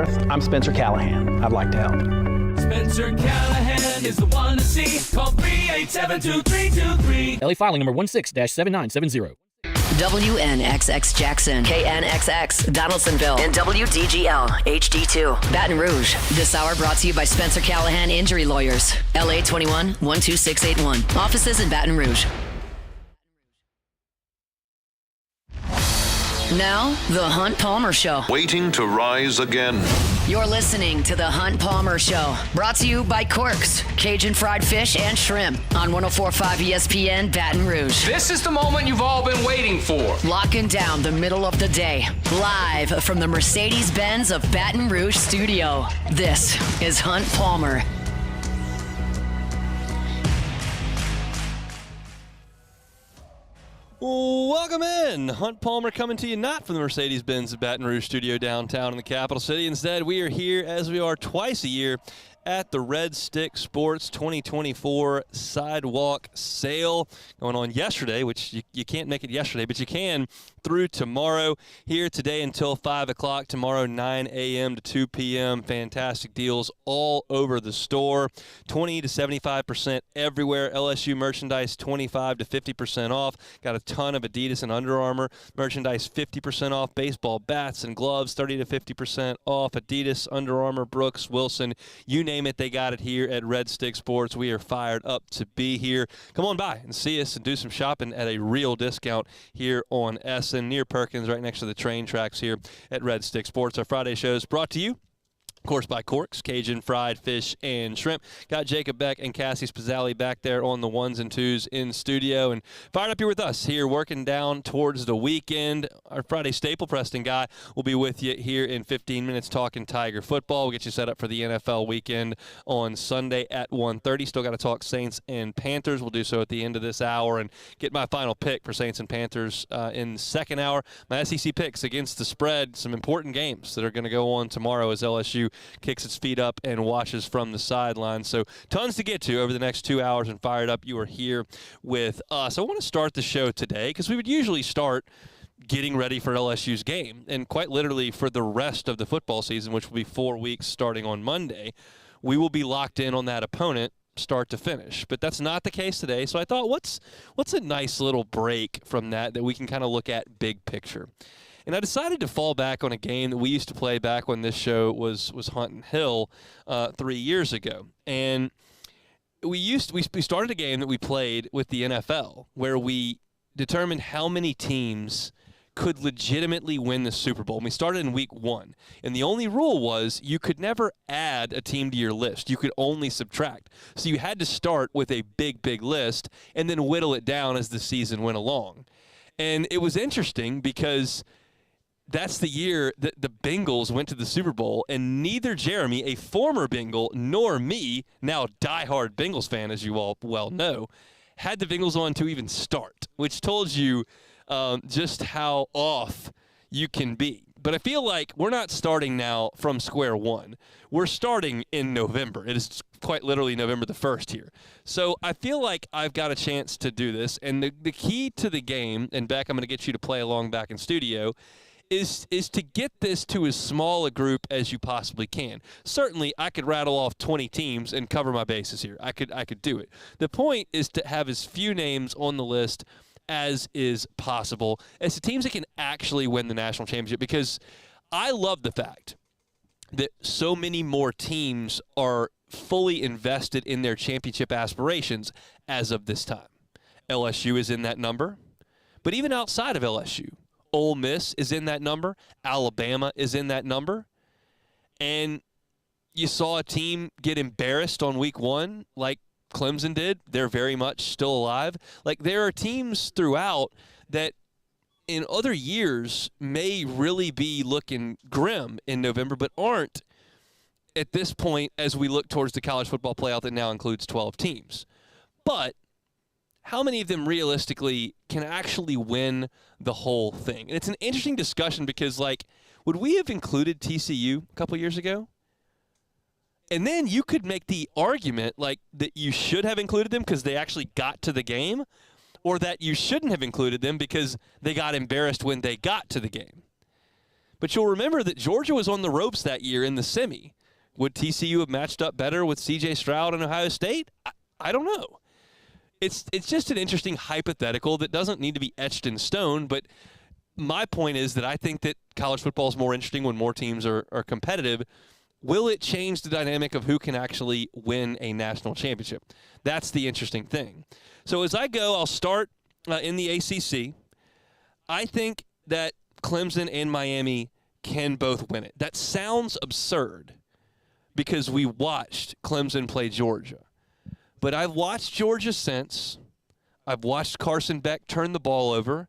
Earth, I'm Spencer Callahan. I'd like to help. Spencer Callahan is the one to see. Call 387-2323. LA filing number 16-7970. WNXX Jackson, KNXX Donaldsonville, and WDGL HD2 Baton Rouge. This hour brought to you by Spencer Callahan Injury Lawyers. LA 21 12681. Offices in Baton Rouge. Now, The Hunt Palmer Show. Waiting to rise again. You're listening to The Hunt Palmer Show. Brought to you by Corks, Cajun fried fish and shrimp on 104.5 ESPN Baton Rouge. This is the moment you've all been waiting for. Locking down the middle of the day. Live from the Mercedes-Benz of Baton Rouge studio. This is Hunt Palmer. Welcome in. Hunt Palmer coming to you not from the Mercedes-Benz Baton Rouge studio downtown in the capital city. Instead, we are here as we are twice a year at the Red Stick Sports 2024 Sidewalk Sale going on yesterday, which you can't make it yesterday, but you can through tomorrow. Here today until 5 o'clock, tomorrow 9 a.m. to 2 p.m. Fantastic deals all over the store. 20 to 75% everywhere. LSU merchandise 25 to 50% off. Got a ton of Adidas and Under Armour merchandise 50% off. Baseball bats and gloves 30 to 50% off. Adidas, Under Armour, Brooks, Wilson, you name it, they got it here at Red Stick Sports. We are fired up to be here. Come on by and see us and do some shopping at a real discount here on Essen, near Perkins, right next to the train tracks here at Red Stick Sports. Our Friday show is brought to you, of course, by Corks, Cajun fried fish and shrimp. Got Jacob Beck and Cassie Spazzali back there on the ones and twos in studio. And fired up here with us here, working down towards the weekend. Our Friday staple, Preston Guy, will be with you here in 15 minutes talking Tiger football. We'll get you set up for the NFL weekend on Sunday at 1:30. Still got to talk Saints and Panthers. We'll do so at the end of this hour and get my final pick for Saints and Panthers in the second hour. My SEC picks against the spread. Some important games that are going to go on tomorrow as LSU kicks its feet up and watches from the sidelines. So tons to get to over the next 2 hours, and fired up you are here with us. I want to start the show today because we would usually start getting ready for LSU's game, and quite literally for the rest of the football season, which will be 4 weeks starting on Monday. We will be locked in on that opponent start to finish. But that's not the case today. So I thought, what's a nice little break from that we can kind of look at big picture. And I decided to fall back on a game that we used to play back when this show was Hunting Hill 3 years ago. And we started a game that we played with the NFL where we determined how many teams could legitimately win the Super Bowl. And we started in week 1. And the only rule was you could never add a team to your list. You could only subtract. So you had to start with a big, big list and then whittle it down as the season went along. And it was interesting because that's the year that the Bengals went to the Super Bowl, and neither Jeremy, a former Bengal, nor me, now diehard Bengals fan, as you all well know, had the Bengals on to even start, which told you just how off you can be. But I feel like we're not starting now from square one. We're starting in November. It is quite literally November the 1st here. So I feel like I've got a chance to do this, and the key to the game, and Beck, I'm going to get you to play along back in studio, is to get this to as small a group as you possibly can. Certainly, I could rattle off 20 teams and cover my bases here. I could do it. The point is to have as few names on the list as is possible as the teams that can actually win the national championship, because I love the fact that so many more teams are fully invested in their championship aspirations as of this time. LSU is in that number, but even outside of LSU, Ole Miss is in that number. Alabama is in that number. And you saw a team get embarrassed on week 1 like Clemson did. They're very much still alive. Like, there are teams throughout that in other years may really be looking grim in November, but aren't at this point as we look towards the college football playoff that now includes 12 teams. But how many of them realistically can actually win the whole thing? And it's an interesting discussion because, like, would we have included TCU a couple years ago? And then you could make the argument, like, that you should have included them because they actually got to the game, or that you shouldn't have included them because they got embarrassed when they got to the game. But you'll remember that Georgia was on the ropes that year in the semi. Would TCU have matched up better with C.J. Stroud and Ohio State? I don't know. It's just an interesting hypothetical that doesn't need to be etched in stone, but my point is that I think that college football is more interesting when more teams are competitive. Will it change the dynamic of who can actually win a national championship? That's the interesting thing. So as I go, I'll start in the ACC. I think that Clemson and Miami can both win it. That sounds absurd because we watched Clemson play Georgia. But I've watched Georgia since. I've watched Carson Beck turn the ball over.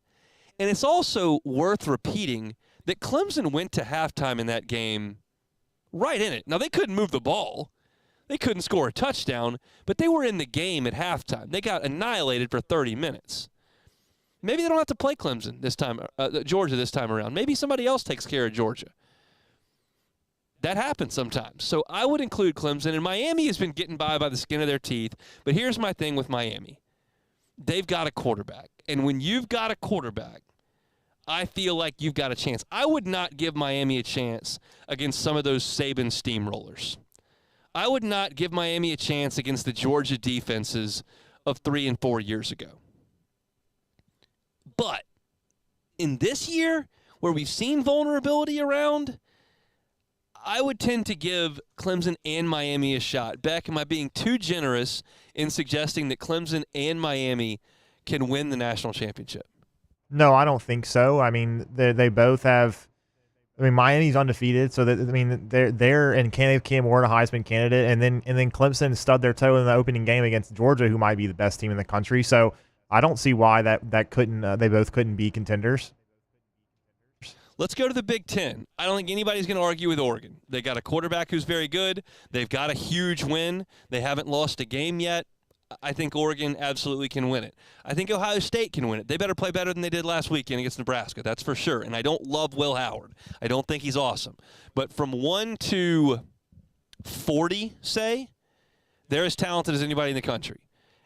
And it's also worth repeating that Clemson went to halftime in that game right in it. Now, they couldn't move the ball. They couldn't score a touchdown, but they were in the game at halftime. They got annihilated for 30 minutes. Maybe they don't have to play Clemson this time, Georgia this time around. Maybe somebody else takes care of Georgia. That happens sometimes. So I would include Clemson, and Miami has been getting by the skin of their teeth. But here's my thing with Miami. They've got a quarterback. And when you've got a quarterback, I feel like you've got a chance. I would not give Miami a chance against some of those Saban steamrollers. I would not give Miami a chance against the Georgia defenses of 3 and 4 years ago. But in this year, where we've seen vulnerability around, I would tend to give Clemson and Miami a shot. Beck, am I being too generous in suggesting that Clemson and Miami can win the national championship? No, I don't think so. I mean, they both have. I mean, Miami's undefeated, so they're and Cam Ward a Heisman candidate, and then Clemson stubbed their toe in the opening game against Georgia, who might be the best team in the country. So I don't see why that couldn't they both couldn't be contenders. Let's go to the Big Ten. I don't think anybody's going to argue with Oregon. They got a quarterback who's very good. They've got a huge win. They haven't lost a game yet. I think Oregon absolutely can win it. I think Ohio State can win it. They better play better than they did last weekend against Nebraska. That's for sure. And I don't love Will Howard. I don't think he's awesome. But from 1 to 40, say, they're as talented as anybody in the country.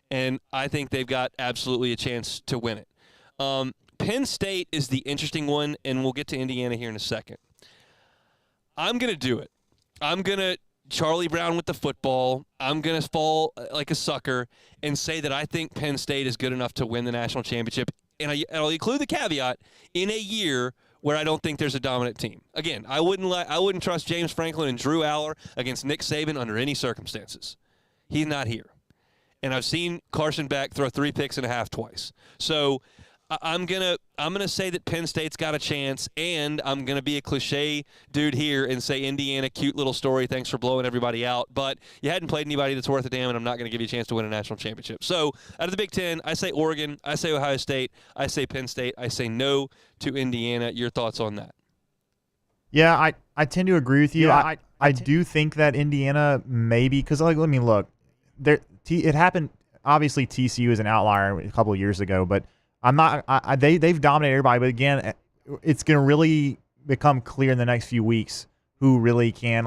And I think they've got absolutely a chance to win it. Penn State is the interesting one, and we'll get to Indiana here in a second. I'm going to do it. I'm going to Charlie Brown with the football. I'm going to fall like a sucker and say that I think Penn State is good enough to win the national championship. And I'll include the caveat in a year where I don't think there's a dominant team. Again, I wouldn't trust James Franklin and Drew Aller against Nick Saban under any circumstances. He's not here. And I've seen Carson Beck throw 3 picks and a half twice. So I'm gonna say that Penn State's got a chance, and I'm gonna be a cliche dude here and say Indiana, cute little story. Thanks for blowing everybody out, but you hadn't played anybody that's worth a damn, and I'm not gonna give you a chance to win a national championship. So out of the Big Ten, I say Oregon, I say Ohio State, I say Penn State, I say no to Indiana. Your thoughts on that? Yeah, I tend to agree with you. Yeah, I do think that Indiana maybe because look, it happened. Obviously, TCU is an outlier a couple of years ago, but I'm not. They've dominated everybody, but again, it's going to really become clear in the next few weeks who really can.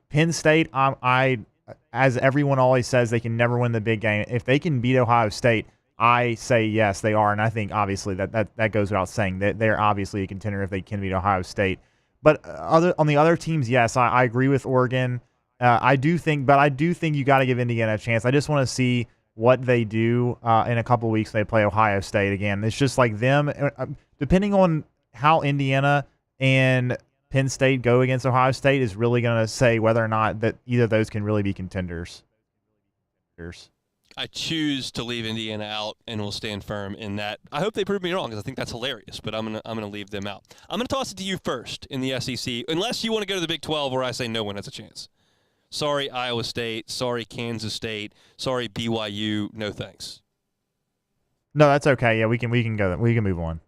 Penn State, as everyone always says, they can never win the big game. If they can beat Ohio State, I say yes, they are, and I think obviously that goes without saying that they're obviously a contender if they can beat Ohio State. But on the other teams, yes, I agree with Oregon. I do think you got to give Indiana a chance. I just want to see what they do in a couple of weeks. They play Ohio State again. It's just like them, depending on how Indiana and Penn State go against Ohio State is really going to say whether or not that either of those can really be contenders. I choose to leave Indiana out and will stand firm in that. I hope they prove me wrong because I think that's hilarious, but I'm gonna leave them out. I'm going to toss it to you first in the SEC, unless you want to go to the Big 12 where I say no one has a chance. Sorry, Iowa State. Sorry, Kansas State. Sorry, BYU. No thanks. No, that's okay. Yeah, we can go. We can move on.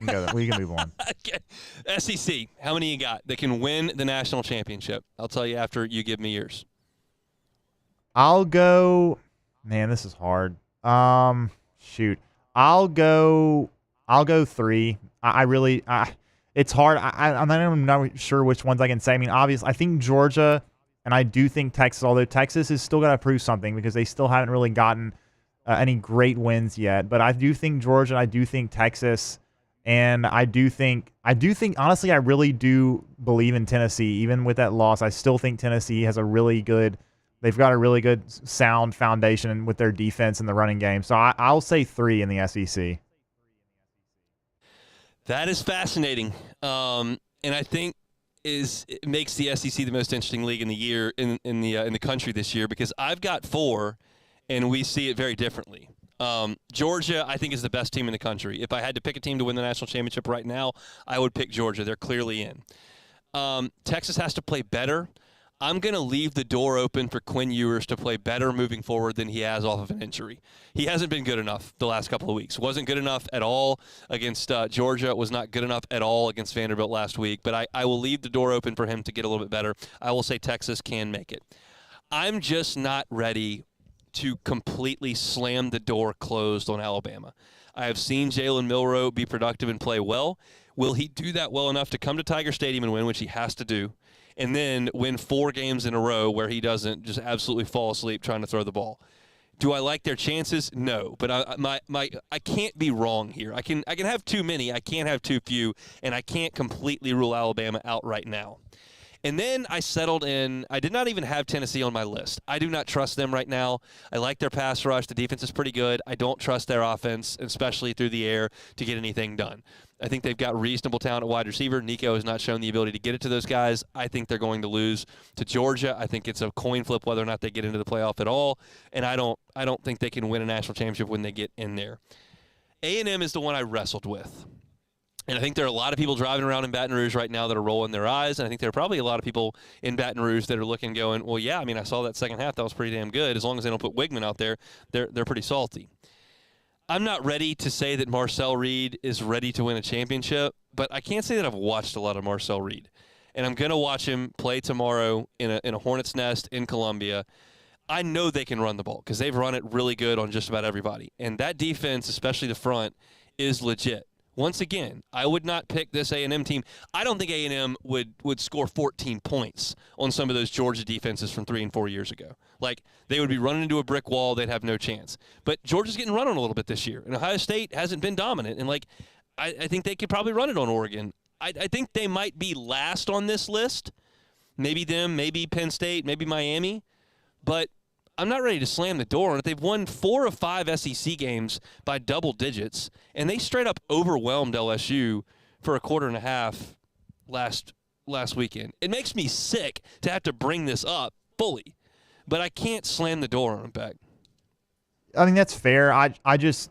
We can move on. Okay. SEC. How many you got that can win the national championship? I'll tell you after you give me yours. I'll go. Man, this is hard. Shoot. I'll go 3. It's hard. I'm not even sure which ones I can say. I mean, obviously, I think Georgia. And I do think Texas, although Texas has still got to prove something because they still haven't really gotten any great wins yet. But I do think Georgia, I do think Texas, And I do think honestly, I really do believe in Tennessee. Even with that loss, I still think Tennessee has they've got a really good sound foundation with their defense and the running game. So I'll say 3 in the SEC. That is fascinating. And I think it makes the SEC the most interesting league in the year in the country this year, because I've got 4 and we see it very differently. Georgia, I think, is the best team in the country. If I had to pick a team to win the national championship right now, I would pick Georgia. They're clearly in. Texas has to play better. I'm going to leave the door open for Quinn Ewers to play better moving forward than he has off of an injury. He hasn't been good enough the last couple of weeks. Wasn't good enough at all against Georgia. Was not good enough at all against Vanderbilt last week. But I will leave the door open for him to get a little bit better. I will say Texas can make it. I'm just not ready to completely slam the door closed on Alabama. I have seen Jalen Milroe be productive and play well. Will he do that well enough to come to Tiger Stadium and win, which he has to do, and then win 4 games in a row where he doesn't just absolutely fall asleep trying to throw the ball? Do I like their chances? No, but I can't be wrong here. I can have too many. I can't have too few, and I can't completely rule Alabama out right now. And then I settled in. I did not even have Tennessee on my list. I do not trust them right now. I like their pass rush. The defense is pretty good. I don't trust their offense, especially through the air, to get anything done. I think they've got reasonable talent at wide receiver. Nico has not shown the ability to get it to those guys. I think they're going to lose to Georgia. I think it's a coin flip whether or not they get into the playoff at all. And I don't think they can win a national championship when they get in there. A&M is the one I wrestled with. And I think there are a lot of people driving around in Baton Rouge right now that are rolling their eyes. And I think there are probably a lot of people in Baton Rouge that are looking, going, well, yeah, I mean, I saw that second half. That was pretty damn good. As long as they don't put Wigman out there, they're pretty salty. I'm not ready to say that Marcel Reed is ready to win a championship, but I can't say that I've watched a lot of Marcel Reed. And I'm going to watch him play tomorrow in a Hornets Nest in Columbia. I know they can run the ball because they've run it really good on just about everybody. And that defense, especially the front, is legit. Once again, I would not pick this A&M team. I don't think A&M would score 14 points on some of those Georgia defenses from 3 and 4 years ago. Like, they would be running into a brick wall. They'd have no chance. But Georgia's getting run on a little bit this year. And Ohio State hasn't been dominant. And, I think they could probably run it on Oregon. I think they might be last on this list. Maybe them, maybe Penn State, maybe Miami. But I'm not ready to slam the door on it. They've won 4 of 5 SEC games by double digits, and they straight up overwhelmed LSU for a quarter and a half last weekend. It makes me sick to have to bring this up fully, but I can't slam the door on them back. I mean, that's fair. I just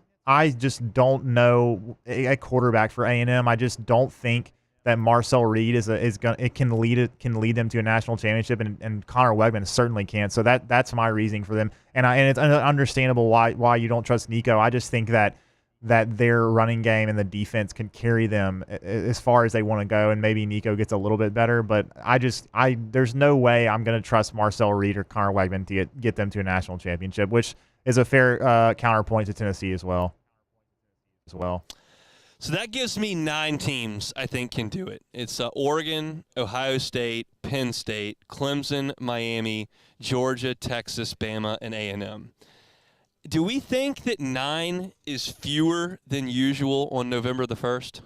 don't know a quarterback for A&M. I just don't think that Marcel Reed can lead them to a national championship, and Connor Wegman certainly can. So that's my reasoning for them, and it's understandable why you don't trust Nico. I just think that their running game and the defense can carry them as far as they want to go, and maybe Nico gets a little bit better. But there's no way I'm going to trust Marcel Reed or Connor Wegman to get them to a national championship, which is a fair counterpoint to Tennessee as well. So that gives me 9 teams I think can do it. It's Oregon, Ohio State, Penn State, Clemson, Miami, Georgia, Texas, Bama, and A&M. Do we think that 9 is fewer than usual on November the 1st?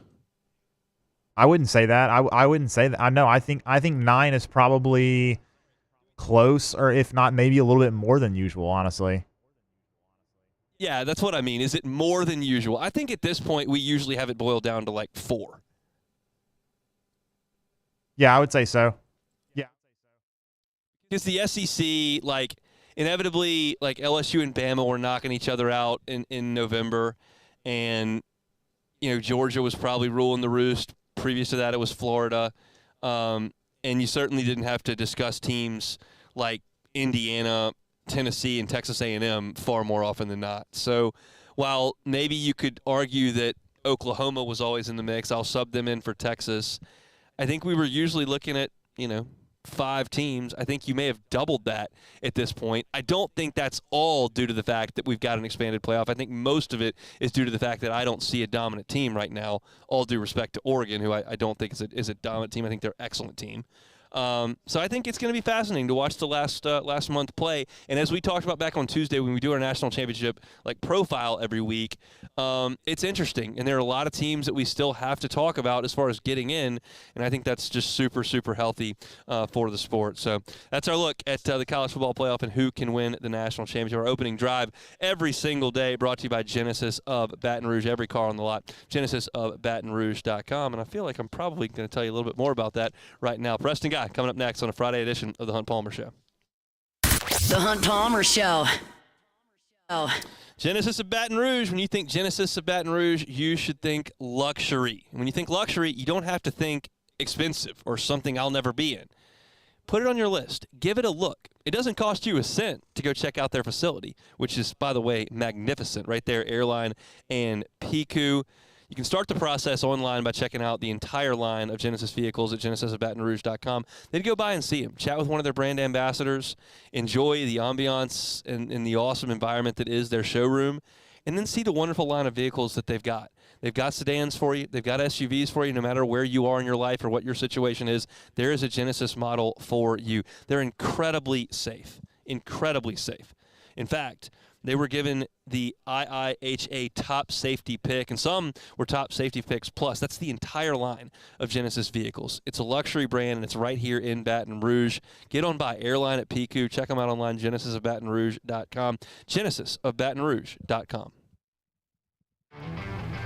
I wouldn't say that. I wouldn't say that. I think 9 is probably close, or if not, maybe a little bit more than usual, honestly. Yeah, that's what I mean. Is it more than usual? I think at this point we usually have it boiled down to 4. Yeah, I would say so. Yeah. Because the SEC, inevitably, LSU and Bama were knocking each other out in November. And, Georgia was probably ruling the roost. Previous to that, it was Florida. And you certainly didn't have to discuss teams like Indiana, Tennessee, and Texas A&M far more often than not. So while maybe you could argue that Oklahoma was always in the mix, I'll sub them in for Texas. I think we were usually looking at, 5 teams. I think you may have doubled that at this point. I don't think that's all due to the fact that we've got an expanded playoff. I think most of it is due to the fact that I don't see a dominant team right now, all due respect to Oregon, who I don't think is a dominant team. I think they're an excellent team. So I think it's going to be fascinating to watch the last month play. And as we talked about back on Tuesday when we do our national championship profile every week, it's interesting. And there are a lot of teams that we still have to talk about as far as getting in. And I think that's just super, super healthy for the sport. So that's our look at the college football playoff and who can win the national championship. Our opening drive every single day brought to you by Genesis of Baton Rouge. Every car on the lot, genesisofbatonrouge.com. And I feel like I'm probably going to tell you a little bit more about that right now. Preston Guy coming up next on a Friday edition of the Hunt Palmer Show. The Hunt Palmer Show. Genesis of Baton Rouge. When you think Genesis of Baton Rouge, you should think luxury. And when you think luxury, you don't have to think expensive or something I'll never be in. Put it on your list. Give it a look. It doesn't cost you a cent to go check out their facility, which is, by the way, magnificent. Right there, Airline and Piku. You can start the process online by checking out the entire line of Genesis vehicles at genesisofbatonrouge.com. Then go by and see them. Chat with one of their brand ambassadors. Enjoy the ambiance and the awesome environment that is their showroom. And then see the wonderful line of vehicles that they've got. They've got sedans for you. They've got SUVs for you. No matter where you are in your life or what your situation is, there is a Genesis model for you. They're incredibly safe. Incredibly safe. In fact, they were given the IIHA top safety pick, and some were top safety picks plus. That's the entire line of Genesis vehicles. It's a luxury brand, and it's right here in Baton Rouge. Get on by Airline at Piku. Check them out online, genesisofbatonrouge.com, genesisofbatonrouge.com.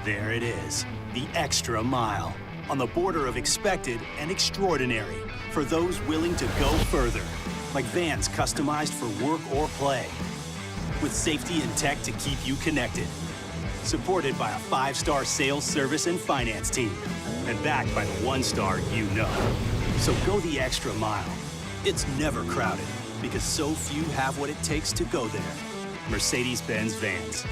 There it is, the extra mile, on the border of expected and extraordinary for those willing to go further, like vans customized for work or play, with safety and tech to keep you connected, supported by a 5-star sales, service, and finance team, and backed by the 1-star you know. So go the extra mile. It's never crowded, because so few have what it takes to go there. Mercedes-Benz Vans.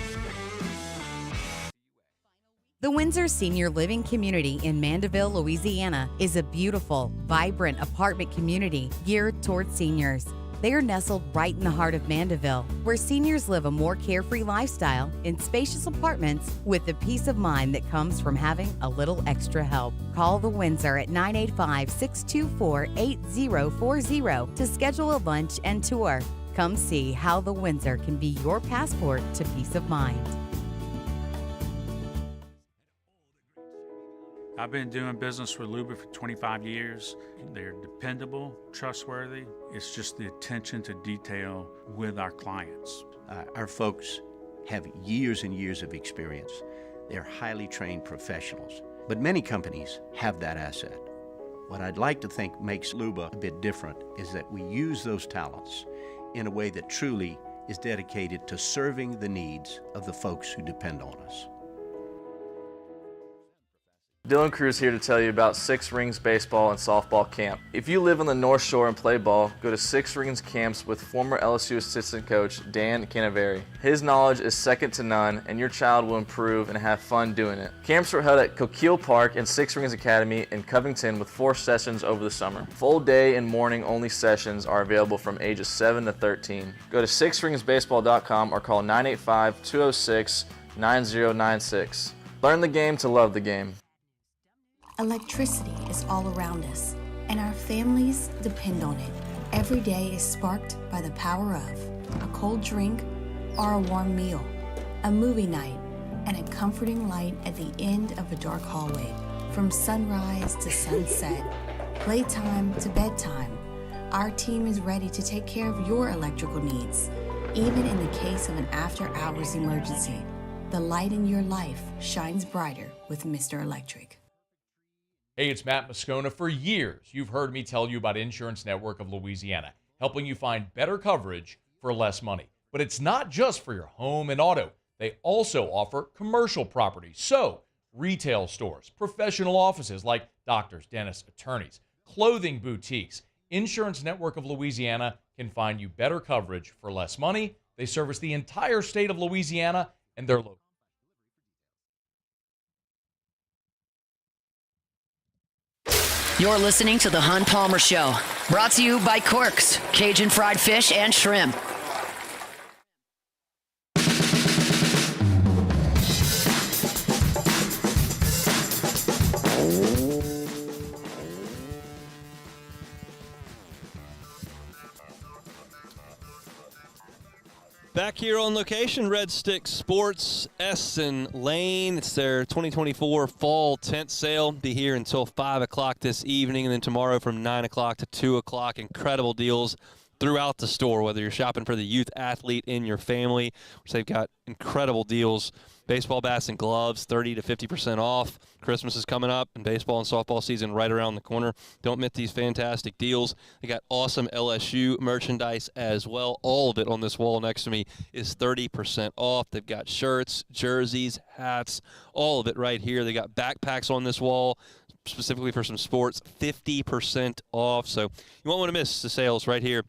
The Windsor Senior Living Community in Mandeville, Louisiana is a beautiful, vibrant apartment community geared towards seniors. They are nestled right in the heart of Mandeville, where seniors live a more carefree lifestyle in spacious apartments with the peace of mind that comes from having a little extra help. Call the Windsor at 985-624-8040 to schedule a lunch and tour. Come see how the Windsor can be your passport to peace of mind. I've been doing business with Luba for 25 years. They're dependable, trustworthy. It's just the attention to detail with our clients. Our folks have years and years of experience. They're highly trained professionals, but many companies have that asset. What I'd like to think makes Luba a bit different is that we use those talents in a way that truly is dedicated to serving the needs of the folks who depend on us. Dylan Cruz here to tell you about Six Rings Baseball and Softball Camp. If you live on the North Shore and play ball, go to Six Rings Camps with former LSU assistant coach Dan Canaveri. His knowledge is second to none, and your child will improve and have fun doing it. Camps were held at Coquille Park and Six Rings Academy in Covington with 4 sessions over the summer. Full day and morning only sessions are available from ages 7 to 13. Go to sixringsbaseball.com or call 985-206-9096. Learn the game to love the game. Electricity is all around us, and our families depend on it. Every day is sparked by the power of a cold drink or a warm meal, a movie night, and a comforting light at the end of a dark hallway. From sunrise to sunset, playtime to bedtime, our team is ready to take care of your electrical needs. Even in the case of an after-hours emergency, the light in your life shines brighter with Mr. Electric. Hey, it's Matt Moscona. For years, you've heard me tell you about Insurance Network of Louisiana, helping you find better coverage for less money. But it's not just for your home and auto. They also offer commercial property. So, retail stores, professional offices like doctors, dentists, attorneys, clothing boutiques. Insurance Network of Louisiana can find you better coverage for less money. They service the entire state of Louisiana, and they're local. You're listening to The Hunt Palmer Show, brought to you by Quirks, Cajun fried fish and shrimp. Back here on location, Red Stick Sports, Essen Lane. It's their 2024 fall tent sale. Be here until 5 o'clock this evening, and then tomorrow from 9 o'clock to 2 o'clock. Incredible deals throughout the store, whether you're shopping for the youth athlete in your family, which they've got incredible deals. Baseball bats and gloves, 30 to 50% off. Christmas is coming up, and baseball and softball season right around the corner. Don't miss these fantastic deals. They got awesome LSU merchandise as well. All of it on this wall next to me is 30% off. They've got shirts, jerseys, hats, all of it right here. They got backpacks on this wall, specifically for some sports, 50% off. So you won't want to miss the sales right here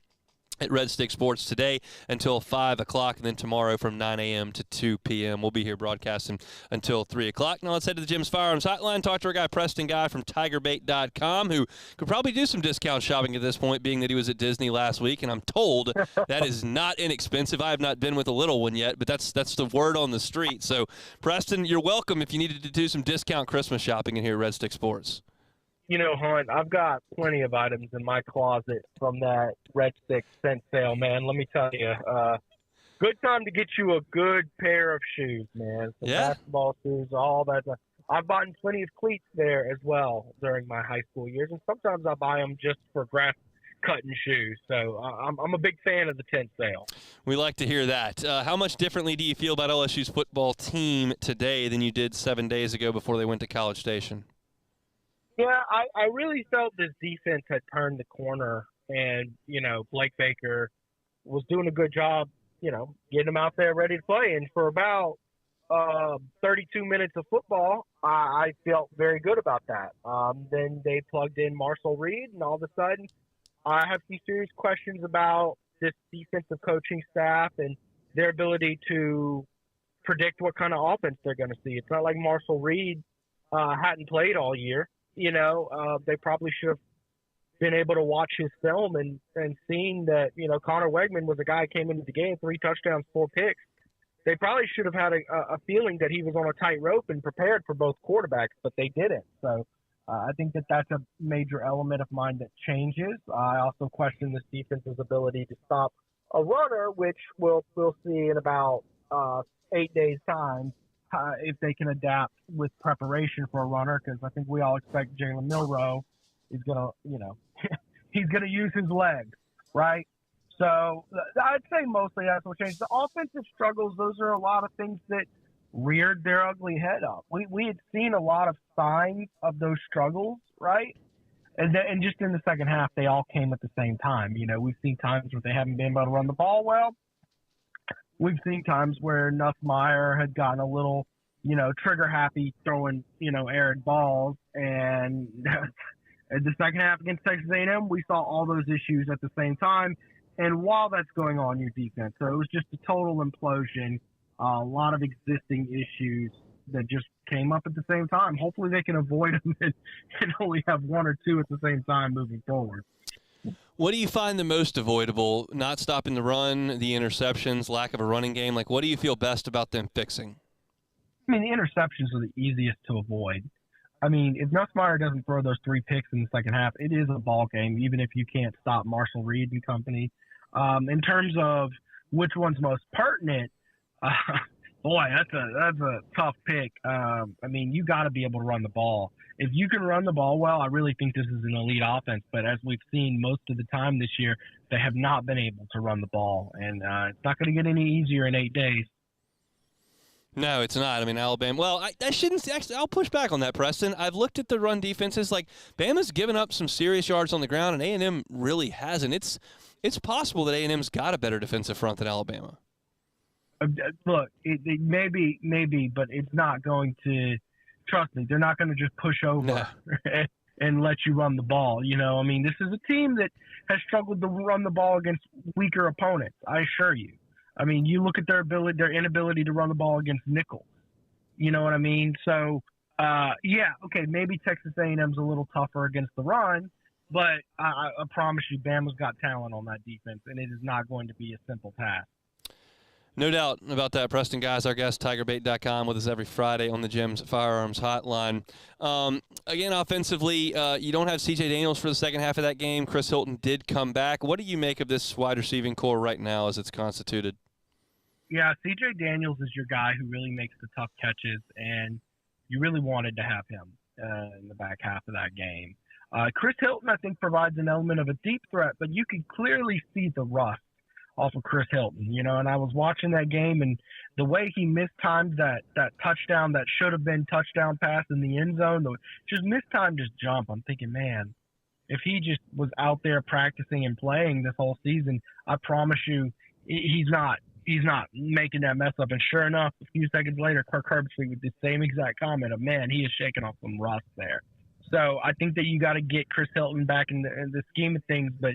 at Red Stick Sports today until 5 o'clock, and then tomorrow from 9 a.m. to 2 p.m. We'll be here broadcasting until 3 o'clock. Now let's head to the Jim's Firearms Hotline, talk to our guy Preston Guy from TigerBait.com, who could probably do some discount shopping at this point, being that he was at Disney last week, and I'm told that is not inexpensive. I have not been with a little one yet, but that's the word on the street. So, Preston, you're welcome if you needed to do some discount Christmas shopping in here at Red Stick Sports. You know, Hunt, I've got plenty of items in my closet from that Red Stick scent sale, man. Let me tell you, good time to get you a good pair of shoes, man. Some basketball shoes, all that. I've bought plenty of cleats there as well during my high school years, and sometimes I buy them just for grass cutting shoes. So I'm a big fan of the tent sale. We like to hear that. How much differently do you feel about LSU's football team today than you did 7 days ago before they went to College Station? Yeah, I really felt this defense had turned the corner, and, you know, Blake Baker was doing a good job, you know, getting them out there ready to play. And for about 32 minutes of football, I felt very good about that. Then they plugged in Marshall Reed, and all of a sudden I have some serious questions about this defensive coaching staff and their ability to predict what kind of offense they're going to see. It's not like Marshall Reed hadn't played all year. You know, they probably should have been able to watch his film and seen that, you know, Connor Wegman was a guy who came into the game, 3 touchdowns, 4 picks. They probably should have had a feeling that he was on a tight rope and prepared for both quarterbacks, but they didn't. So I think that that's a major element of mine that changes. I also question this defense's ability to stop a runner, which we'll see in about 8 days' time. If they can adapt with preparation for a runner, because I think we all expect Jalen Milroe is going to, you know, he's going to use his legs, right? So I'd say mostly that's what changed. The offensive struggles, those are a lot of things that reared their ugly head up. We had seen a lot of signs of those struggles, right? And just in the second half, they all came at the same time. You know, we've seen times where they haven't been able to run the ball well. We've seen times where Nussmeier had gotten a little, you know, trigger happy throwing, you know, errant balls. And in the second half against Texas A&M, we saw all those issues at the same time. And while that's going on, your defense. So it was just a total implosion, a lot of existing issues that just came up at the same time. Hopefully they can avoid them and only have 1 or 2 at the same time moving forward. What do you find the most avoidable? Not stopping the run, the interceptions, lack of a running game? Like, what do you feel best about them fixing? I mean, the interceptions are the easiest to avoid. I mean, if Nussmeier doesn't throw those 3 picks in the second half, it is a ball game, even if you can't stop Marshall Reed and company. In terms of which one's most pertinent, boy, that's a tough pick. I mean, you got to be able to run the ball. If you can run the ball well, I really think this is an elite offense. But as we've seen most of the time this year, they have not been able to run the ball. And it's not going to get any easier in 8 days. No, it's not. I mean, Alabama. Well, I shouldn't. Actually, I'll push back on that, Preston. I've looked at the run defenses. Like, Bama's given up some serious yards on the ground, and A&M really hasn't. It's possible that A&M's got a better defensive front than Alabama. Look, it maybe, but it's not going to. Trust me, they're not going to just push over and let you run the ball. You know, I mean, this is a team that has struggled to run the ball against weaker opponents, I assure you. I mean, you look at their inability to run the ball against nickels. You know what I mean? So, okay, maybe Texas A&M's a little tougher against the run, but I promise you, Bama's got talent on that defense, and it is not going to be a simple task. No doubt about that. Preston Guy is our guest, TigerBait.com, with us every Friday on the Jim's Firearms Hotline. Again, offensively, you don't have C.J. Daniels for the second half of that game. Chris Hilton did come back. What do you make of this wide receiving core right now as it's constituted? Yeah, C.J. Daniels is your guy who really makes the tough catches, and you really wanted to have him in the back half of that game. Chris Hilton, I think, provides an element of a deep threat, but you can clearly see the rust off of Chris Hilton, and I was watching that game, and the way he mistimed that touchdown that should have been touchdown pass in the end zone, just mistimed his jump. I'm thinking, man, if he just was out there practicing and playing this whole season, I promise you he's not making that mess up. And sure enough, a few seconds later, Kirk Herbstreit with the same exact comment of, man, he is shaking off some rust there. So I think that you got to get Chris Hilton back in the scheme of things. But,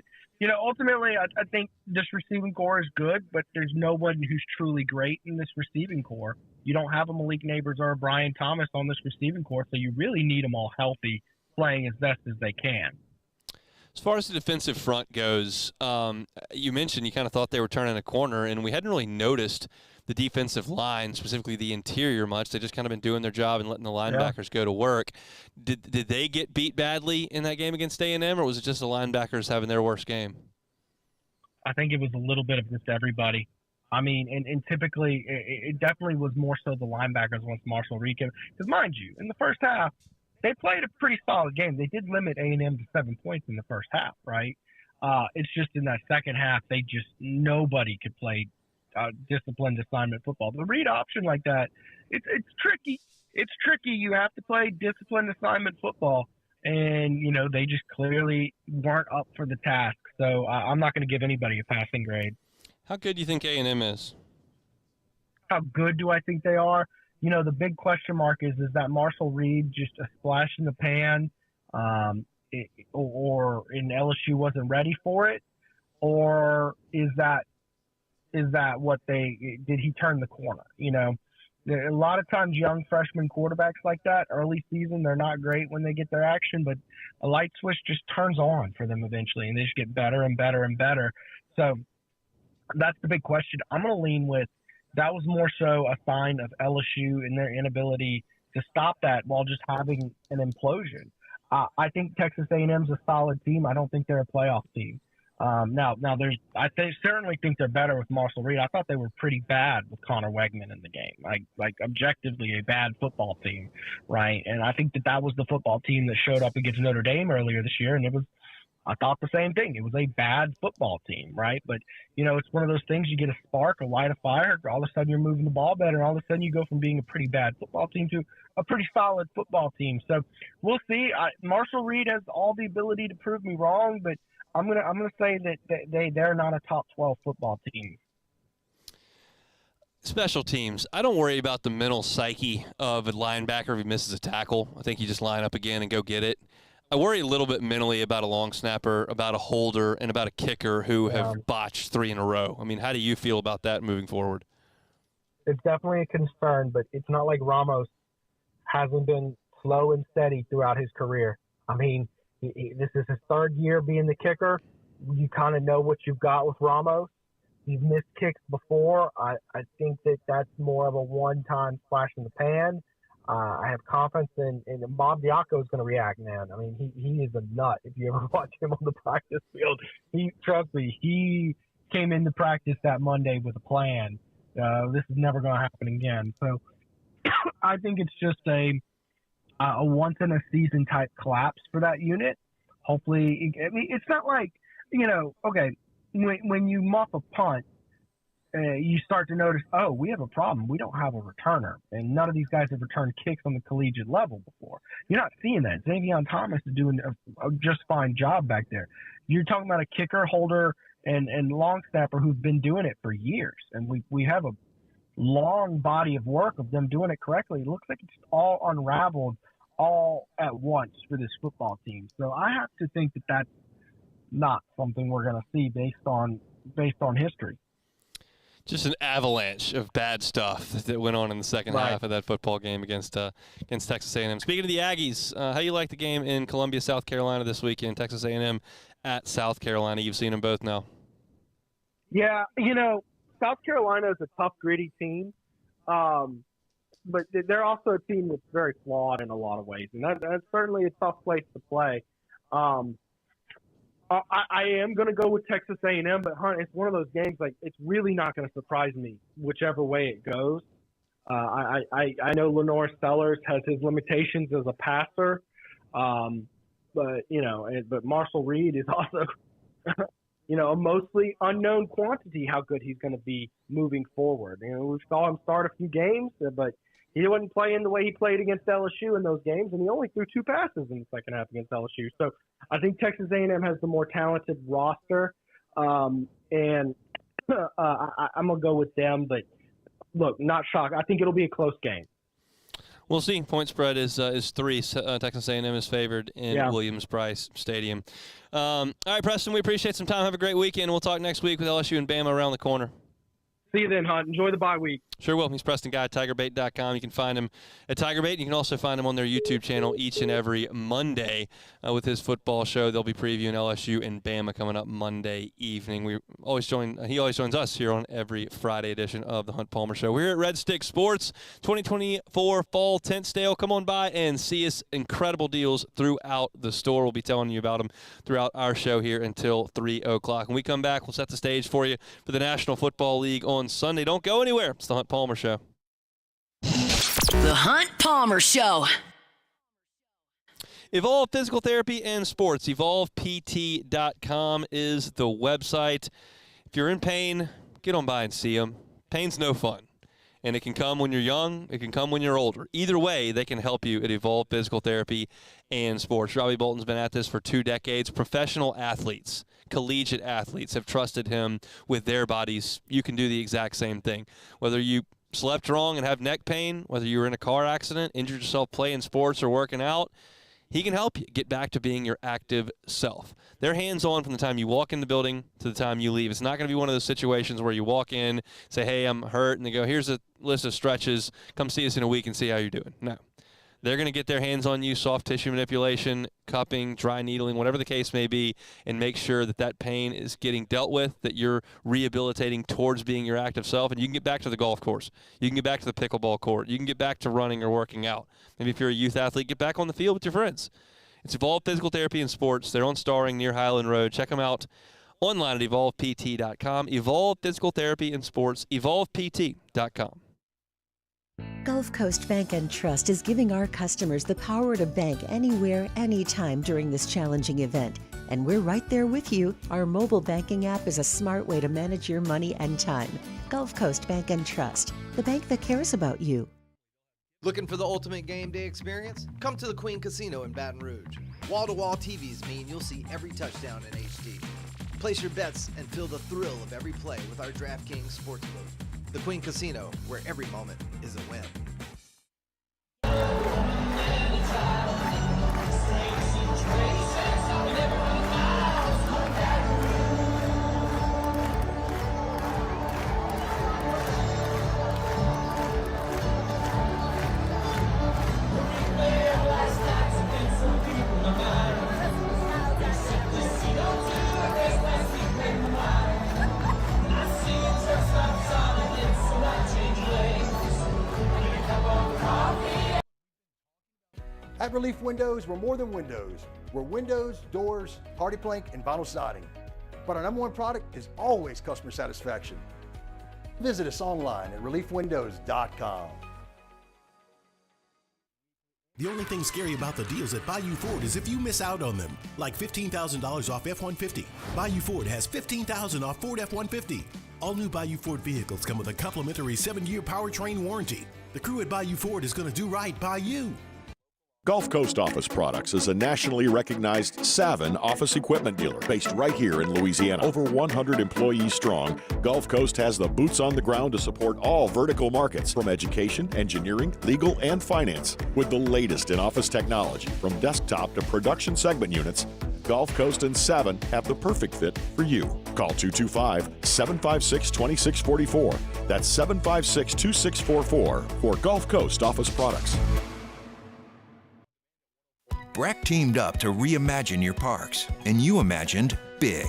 ultimately, I think this receiving core is good, but there's no one who's truly great in this receiving core. You don't have a Malik Neighbors or a Brian Thomas on this receiving core, so you really need them all healthy, playing as best as they can. As far as the defensive front goes, you mentioned you kind of thought they were turning a corner, and we hadn't really noticed the defensive line, specifically the interior, much. They just kind of been doing their job and letting the linebackers go to work. Did they get beat badly in that game against A&M, or was it just the linebackers having their worst game? I think it was a little bit of just everybody. I mean, and typically it definitely was more so the linebackers once Marshall Reed came. Because mind you, in the first half, they played a pretty solid game. They did limit A&M to 7 points in the first half, right? It's just in that second half, nobody could play disciplined assignment football. The read option like that, it's tricky. It's tricky. You have to play disciplined assignment football, and they just clearly weren't up for the task. So I'm not going to give anybody a passing grade. How good do you think A&M is? How good do I think they are? The big question mark is that Marshall Reed just a splash in the pan, or in LSU wasn't ready for it, or is that what did he turn the corner? A lot of times young freshman quarterbacks like that, early season, they're not great when they get their action, but a light switch just turns on for them eventually, and they just get better and better and better. So that's the big question. I'm going to lean with that was more so a sign of LSU and their inability to stop that while just having an implosion. I think Texas A&M's a solid team. I don't think they're a playoff team. Now I certainly think they're better with Marshall Reed. I thought they were pretty bad with Connor Wegman in the game, like objectively a bad football team, right? And I think that was the football team that showed up against Notre Dame earlier this year, and I thought the same thing. It was a bad football team, right? But, it's one of those things, you get a spark, a light of fire, all of a sudden you're moving the ball better, and all of a sudden you go from being a pretty bad football team to a pretty solid football team. So we'll see. Marshall Reed has all the ability to prove me wrong, but I'm gonna say that they're not a top 12 football team. Special teams. I don't worry about the mental psyche of a linebacker if he misses a tackle. I think you just line up again and go get it. I worry a little bit mentally about a long snapper, about a holder, and about a kicker who have botched 3 in a row. I mean, how do you feel about that moving forward? It's definitely a concern, but it's not like Ramos hasn't been slow and steady throughout his career. I mean, this is his 3rd year being the kicker. You kind of know what you've got with Ramos. He's missed kicks before. I think that's more of a one-time flash in the pan. I have confidence in Bob Diaco is going to react, man. I mean, he is a nut. If you ever watch him on the practice field, trust me, he came into practice that Monday with a plan. This is never going to happen again. So I think it's just a once in a season type collapse for that unit. Hopefully, it's not like, okay, when you muff a punt, you start to notice, oh, we have a problem. We don't have a returner, and none of these guys have returned kicks on the collegiate level before. You're not seeing that. Xavier Thomas is doing a just fine job back there. You're talking about a kicker, holder, and long snapper who've been doing it for years, and we have a long body of work of them doing it correctly. It looks like it's all unraveled all at once for this football team. So I have to think that that's not something we're going to see based on history. Just an avalanche of bad stuff that went on in the second half of that football game against Texas A&M. Speaking of the Aggies, how you like the game in Columbia, South Carolina this weekend? Texas A&M at South Carolina. You've seen them both now. Yeah, South Carolina is a tough, gritty team, but they're also a team that's very flawed in a lot of ways, and that's certainly a tough place to play. I am going to go with Texas A&M, but Hunt, it's one of those games like it's really not going to surprise me whichever way it goes. I know Lenore Sellers has his limitations as a passer, but Marshall Reed is also a mostly unknown quantity how good he's going to be moving forward. We saw him start a few games, but he wasn't playing the way he played against LSU in those games, and he only threw 2 passes in the second half against LSU. So I think Texas A&M has the more talented roster, and I'm going to go with them. But, look, not shocked. I think it'll be a close game. We'll see. Point spread is 3. Texas A&M is favored in Williams-Brice Stadium. All right, Preston, we appreciate some time. Have a great weekend. We'll talk next week with LSU and Bama around the corner. See you then, Hunt. Enjoy the bye week. Sure will. He's Preston Guy, TigerBait.com. You can find him at TigerBait. You can also find him on their YouTube channel each and every Monday with his football show. They'll be previewing LSU and Bama coming up Monday evening. He always joins us here on every Friday edition of the Hunt Palmer Show. We're here at Red Stick Sports 2024 Fall Tent Sale. Come on by and see us. Incredible deals throughout the store. We'll be telling you about them throughout our show here until 3 o'clock. When we come back, we'll set the stage for you for the National Football League on Sunday. Don't go anywhere. It's the Hunt Palmer Show. The Hunt Palmer Show. Evolve Physical Therapy and Sports. EvolvePT.com is the website. If you're in pain, get on by and see them. Pain's no fun. And it can come when you're young. It can come when you're older. Either way, they can help you at Evolve Physical Therapy and Sports. Robbie Bolton's been at this for 2 decades. Professional athletes, collegiate athletes have trusted him with their bodies. You can do the exact same thing. Whether you slept wrong and have neck pain, whether you were in a car accident, injured yourself playing sports or working out, he can help you get back to being your active self. They're hands-on from the time you walk in the building to the time you leave. It's not going to be one of those situations where you walk in, say, hey, I'm hurt, and they go, here's a list of stretches. Come see us in a week and see how you're doing. No. They're going to get their hands on you, soft tissue manipulation, cupping, dry needling, whatever the case may be, and make sure that that pain is getting dealt with, that you're rehabilitating towards being your active self, and you can get back to the golf course. You can get back to the pickleball court. You can get back to running or working out. Maybe if you're a youth athlete, get back on the field with your friends. It's Evolve Physical Therapy and Sports. They're on Starring near Highland Road. Check them out online at EvolvePT.com. Evolve Physical Therapy and Sports, EvolvePT.com. Gulf Coast Bank and Trust is giving our customers the power to bank anywhere, anytime during this challenging event. And we're right there with you. Our mobile banking app is a smart way to manage your money and time. Gulf Coast Bank and Trust, the bank that cares about you. Looking for the ultimate game day experience? Come to the Queen Casino in Baton Rouge. Wall-to-wall TVs mean you'll see every touchdown in HD. Place your bets and feel the thrill of every play with our DraftKings Sportsbook. The Queen Casino, where every moment is a win. At Relief Windows, we're more than windows. We're windows, doors, hardy plank, and vinyl siding. But our #1 product is always customer satisfaction. Visit us online at reliefwindows.com. The only thing scary about the deals at Bayou Ford is if you miss out on them, like $15,000 off F-150. Bayou Ford has $15,000 off Ford F-150. All new Bayou Ford vehicles come with a complimentary 7-year powertrain warranty. The crew at Bayou Ford is going to do right by you. Gulf Coast Office Products is a nationally recognized Savin office equipment dealer based right here in Louisiana. Over 100 employees strong, Gulf Coast has the boots on the ground to support all vertical markets from education, engineering, legal, and finance. With the latest in office technology from desktop to production segment units, Gulf Coast and Savin have the perfect fit for you. Call 225-756-2644. That's 756-2644 for Gulf Coast Office Products. BRAC teamed up to reimagine your parks, and you imagined big.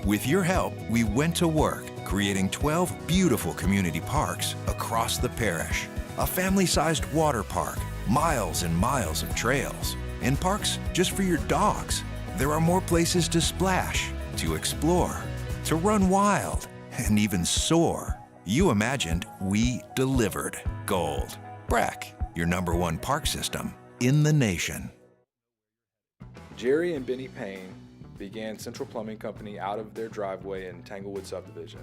With your help, we went to work, creating 12 beautiful community parks across the parish. A family-sized water park, miles and miles of trails, and parks just for your dogs. There are more places to splash, to explore, to run wild, and even soar. You imagined, we delivered. Gold. Breck, your #1 park system in the nation. Jerry and Benny Payne began Central Plumbing Company out of their driveway in Tanglewood subdivision.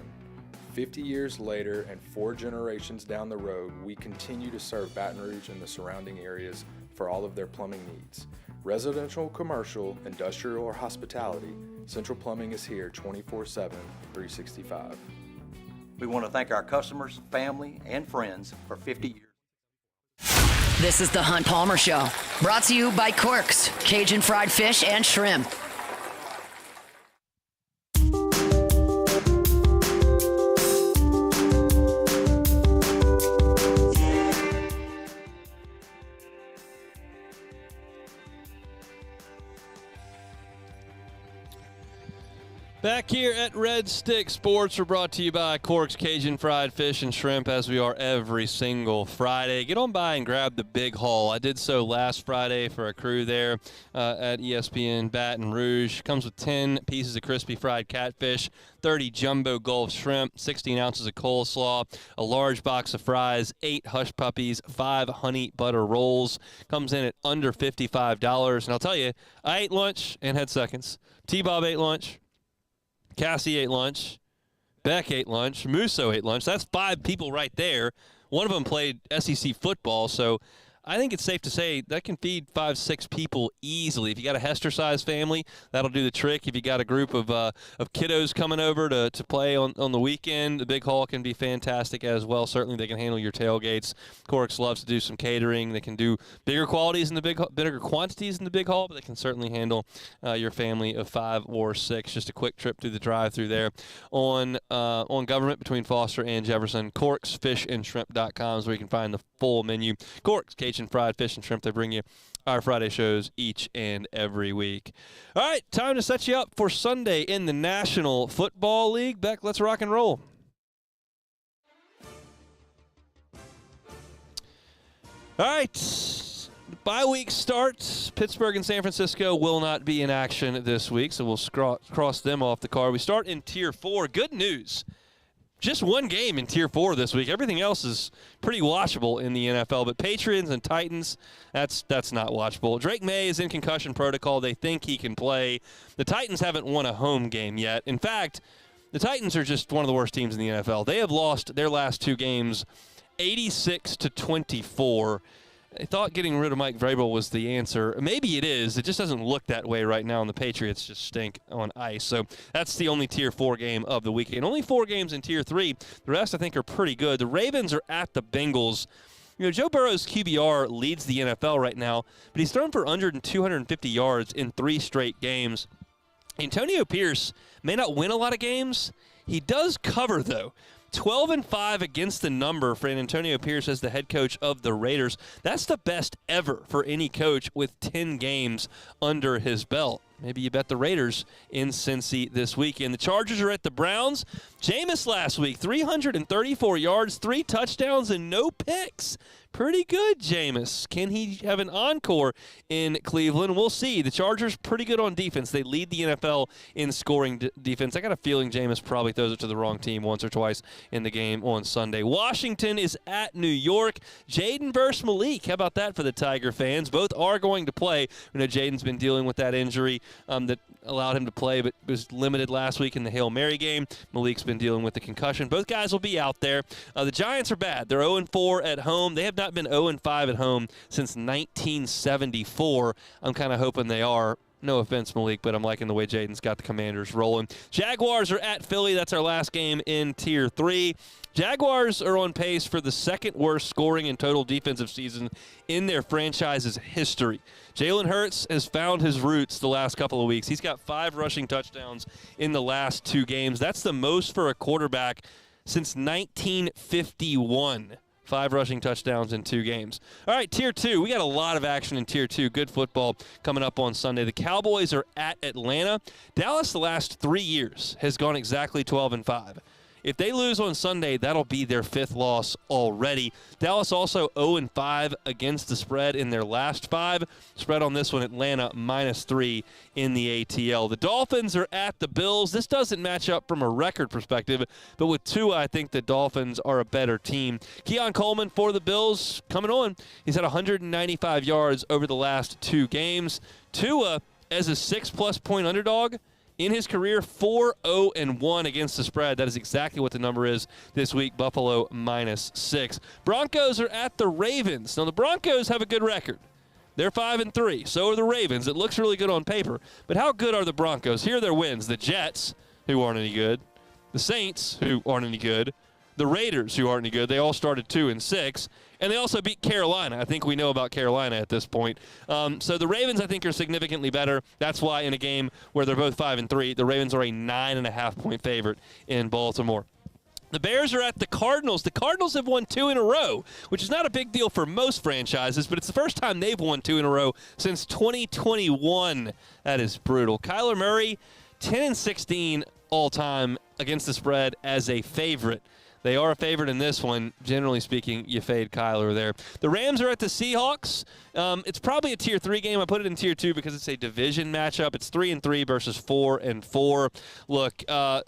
50 years later and 4 generations down the road, we continue to serve Baton Rouge and the surrounding areas for all of their plumbing needs. Residential, commercial, industrial, or hospitality, Central Plumbing is here 24/7, 365. We want to thank our customers, family, and friends for 50 years. This is the Hunt Palmer Show, brought to you by Corks, Cajun fried fish and shrimp. Back here at Red Stick Sports, we're brought to you by Cork's Cajun Fried Fish and Shrimp, as we are every single Friday. Get on by and grab the big haul. I did so last Friday for a crew there at ESPN Baton Rouge. Comes with 10 pieces of crispy fried catfish, 30 jumbo Gulf shrimp, 16 ounces of coleslaw, a large box of fries, 8 hush puppies, 5 honey butter rolls. Comes in at under $55. And I'll tell you, I ate lunch and had seconds. T-Bob ate lunch. Cassie ate lunch. Beck ate lunch. Musso ate lunch. That's 5 people right there. One of them played SEC football, so I think it's safe to say that can feed 5-6 people easily. If you got a Hester-sized family, that'll do the trick. If you got a group of kiddos coming over to play on the weekend, the big haul can be fantastic as well. Certainly, they can handle your tailgates. Corks loves to do some catering. They can do bigger quantities in the big haul, but they can certainly handle your family of 5 or 6. Just a quick trip through the drive-through there on Government between Foster and Jefferson. CorksFishandShrimp.com is where you can find the full menu. Corks, Cajun Fried Fish and Shrimp. They bring you our Friday shows each and every week. All right, time to set you up for Sunday in the National Football League. Beck, let's rock and roll. All right, the bye week starts. Pittsburgh and San Francisco will not be in action this week, so we'll cross them off the card. We start in Tier 4. Good news. Just one game in Tier 4 this week. Everything else is pretty watchable in the NFL, but Patriots and Titans, that's not watchable. Drake May is in concussion protocol. They think he can play. The Titans haven't won a home game yet. In fact, the Titans are just one of the worst teams in the NFL. They have lost their last 2 games 86-24. I thought getting rid of Mike Vrabel was the answer. Maybe it is. It just doesn't look that way right now, and the Patriots just stink on ice. So that's the only Tier 4 game of the weekend. Only 4 games in Tier 3. The rest, I think, are pretty good. The Ravens are at the Bengals. You know, Joe Burrow's QBR leads the NFL right now, but he's thrown for under 250 yards in 3 straight games. Antonio Pierce may not win a lot of games. He does cover, though. 12-5 against the number for Antonio Pierce as the head coach of the Raiders. That's the best ever for any coach with 10 games under his belt. Maybe you bet the Raiders in Cincy this weekend. The Chargers are at the Browns. Jameis last week, 334 yards, 3 touchdowns, and no picks. Pretty good, Jameis. Can he have an encore in Cleveland? We'll see. The Chargers pretty good on defense. They lead the NFL in scoring defense. I got a feeling Jameis probably throws it to the wrong team once or twice in the game on Sunday. Washington is at New York. Jaden versus Malik. How about that for the Tiger fans? Both are going to play. You know, Jaden's been dealing with that injury that allowed him to play, but was limited last week in the Hail Mary game. Malik's been dealing with the concussion. Both guys will be out there. The Giants are bad. They're 0-4 at home. They have not been 0-5 at home since 1974. I'm kind of hoping they are. No offense, Malik, but I'm liking the way Jaden's got the Commanders rolling. Jaguars are at Philly. That's our last game in Tier 3. Jaguars are on pace for the second worst scoring and total defensive season in their franchise's history. Jalen Hurts has found his roots the last couple of weeks. He's got 5 rushing touchdowns in the last 2 games. That's the most for a quarterback since 1951. 5 rushing touchdowns in 2 games. All right, Tier 2. We got a lot of action in Tier 2. Good football coming up on Sunday. The Cowboys are at Atlanta. Dallas the last 3 years has gone exactly 12-5. If they lose on Sunday, that'll be their 5th loss already. Dallas also 0-5 against the spread in their last 5. Spread on this one, Atlanta -3 in the ATL. The Dolphins are at the Bills. This doesn't match up from a record perspective, but with Tua, I think the Dolphins are a better team. Keon Coleman for the Bills coming on. He's had 195 yards over the last 2 games. Tua, as a 6+ point underdog, in his career, 4-0-1 against the spread. That is exactly what the number is this week. Buffalo -6. Broncos are at the Ravens. Now, the Broncos have a good record. They're 5-3. So are the Ravens. It looks really good on paper. But how good are the Broncos? Here are their wins. The Jets, who aren't any good. The Saints, who aren't any good. The Raiders, who aren't any good. They all started 2-6. And they also beat Carolina. I think we know about Carolina at this point. So the Ravens, I think, are significantly better. That's why in a game where they're both 5-3, the Ravens are a 9.5-point favorite in Baltimore. The Bears are at the Cardinals. The Cardinals have won 2 in a row, which is not a big deal for most franchises, but it's the first time they've won 2 in a row since 2021. That is brutal. Kyler Murray, 10-16 all-time against the spread as a favorite. They are a favorite in this one. Generally speaking, you fade Kyler there. The Rams are at the Seahawks. It's probably a Tier 3 game. I put it in Tier 2 because it's a division matchup. It's 3-3 versus 4-4. Look,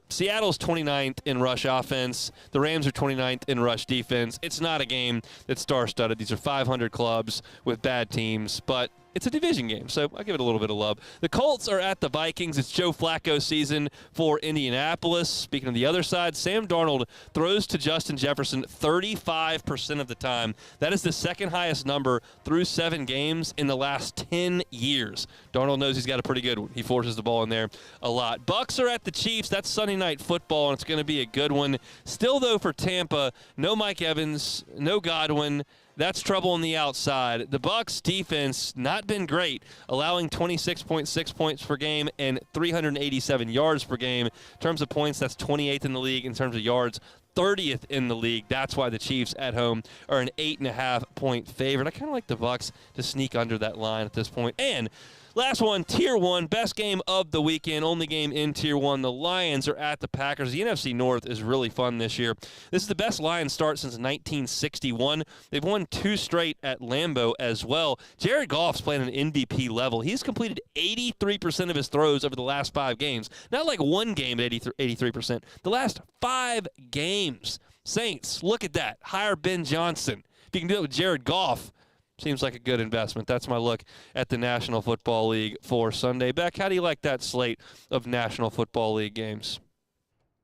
Seattle's 29th in rush offense. The Rams are 29th in rush defense. It's not a game that's star-studded. These are 500 clubs with bad teams, but it's a division game, so I'll give it a little bit of love. The Colts are at the Vikings. It's Joe Flacco season for Indianapolis. Speaking of the other side, Sam Darnold throws to Justin Jefferson 35% of the time. That is the second highest number through 7 games in the last 10 years. Darnold knows he's got a pretty good one. He forces the ball in there a lot. Bucks are at the Chiefs. That's Sunday Night Football, and it's going to be a good one. Still, though, for Tampa, no Mike Evans, no Godwin. That's trouble on the outside. The Bucs defense not been great, allowing 26.6 points per game and 387 yards per game. In terms of points, that's 28th in the league. In terms of yards, 30th in the league. That's why the Chiefs at home are an 8.5-point favorite. I kind of like the Bucs to sneak under that line at this point. And last one, Tier 1, best game of the weekend, only game in Tier 1. The Lions are at the Packers. The NFC North is really fun this year. This is the best Lions start since 1961. They've won 2 straight at Lambeau as well. Jared Goff's playing an MVP level. He's completed 83% of his throws over the last 5 games. Not like one game at 83%. The last 5 games. Saints, look at that. Hire Ben Johnson. If you can do it with Jared Goff, seems like a good investment. That's my look at the National Football League for Sunday. Beck, how do you like that slate of National Football League games?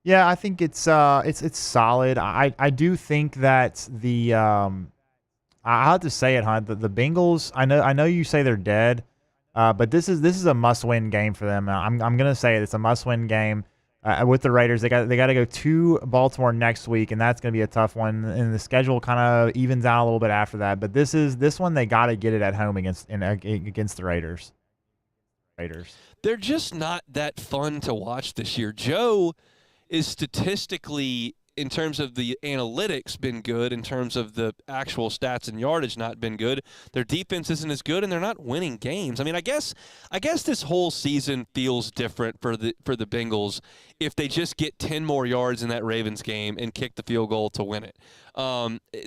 Yeah, I think it's solid. I do think that the I have to say it, Hunt. The Bengals. I know you say they're dead, but this is a must-win game for them. I'm gonna say it's a must-win game. With the Raiders, they got to go to Baltimore next week, and that's going to be a tough one. And the schedule kind of evens out a little bit after that. But this one they got to get it at home against the Raiders. They're just not that fun to watch this year. Joe is statistically, in terms of the analytics, been good. In terms of the actual stats and yardage, not been good. Their defense isn't as good, and they're not winning games. I mean, I guess this whole season feels different for the Bengals if they just get 10 more yards in that Ravens game and kick the field goal to win it.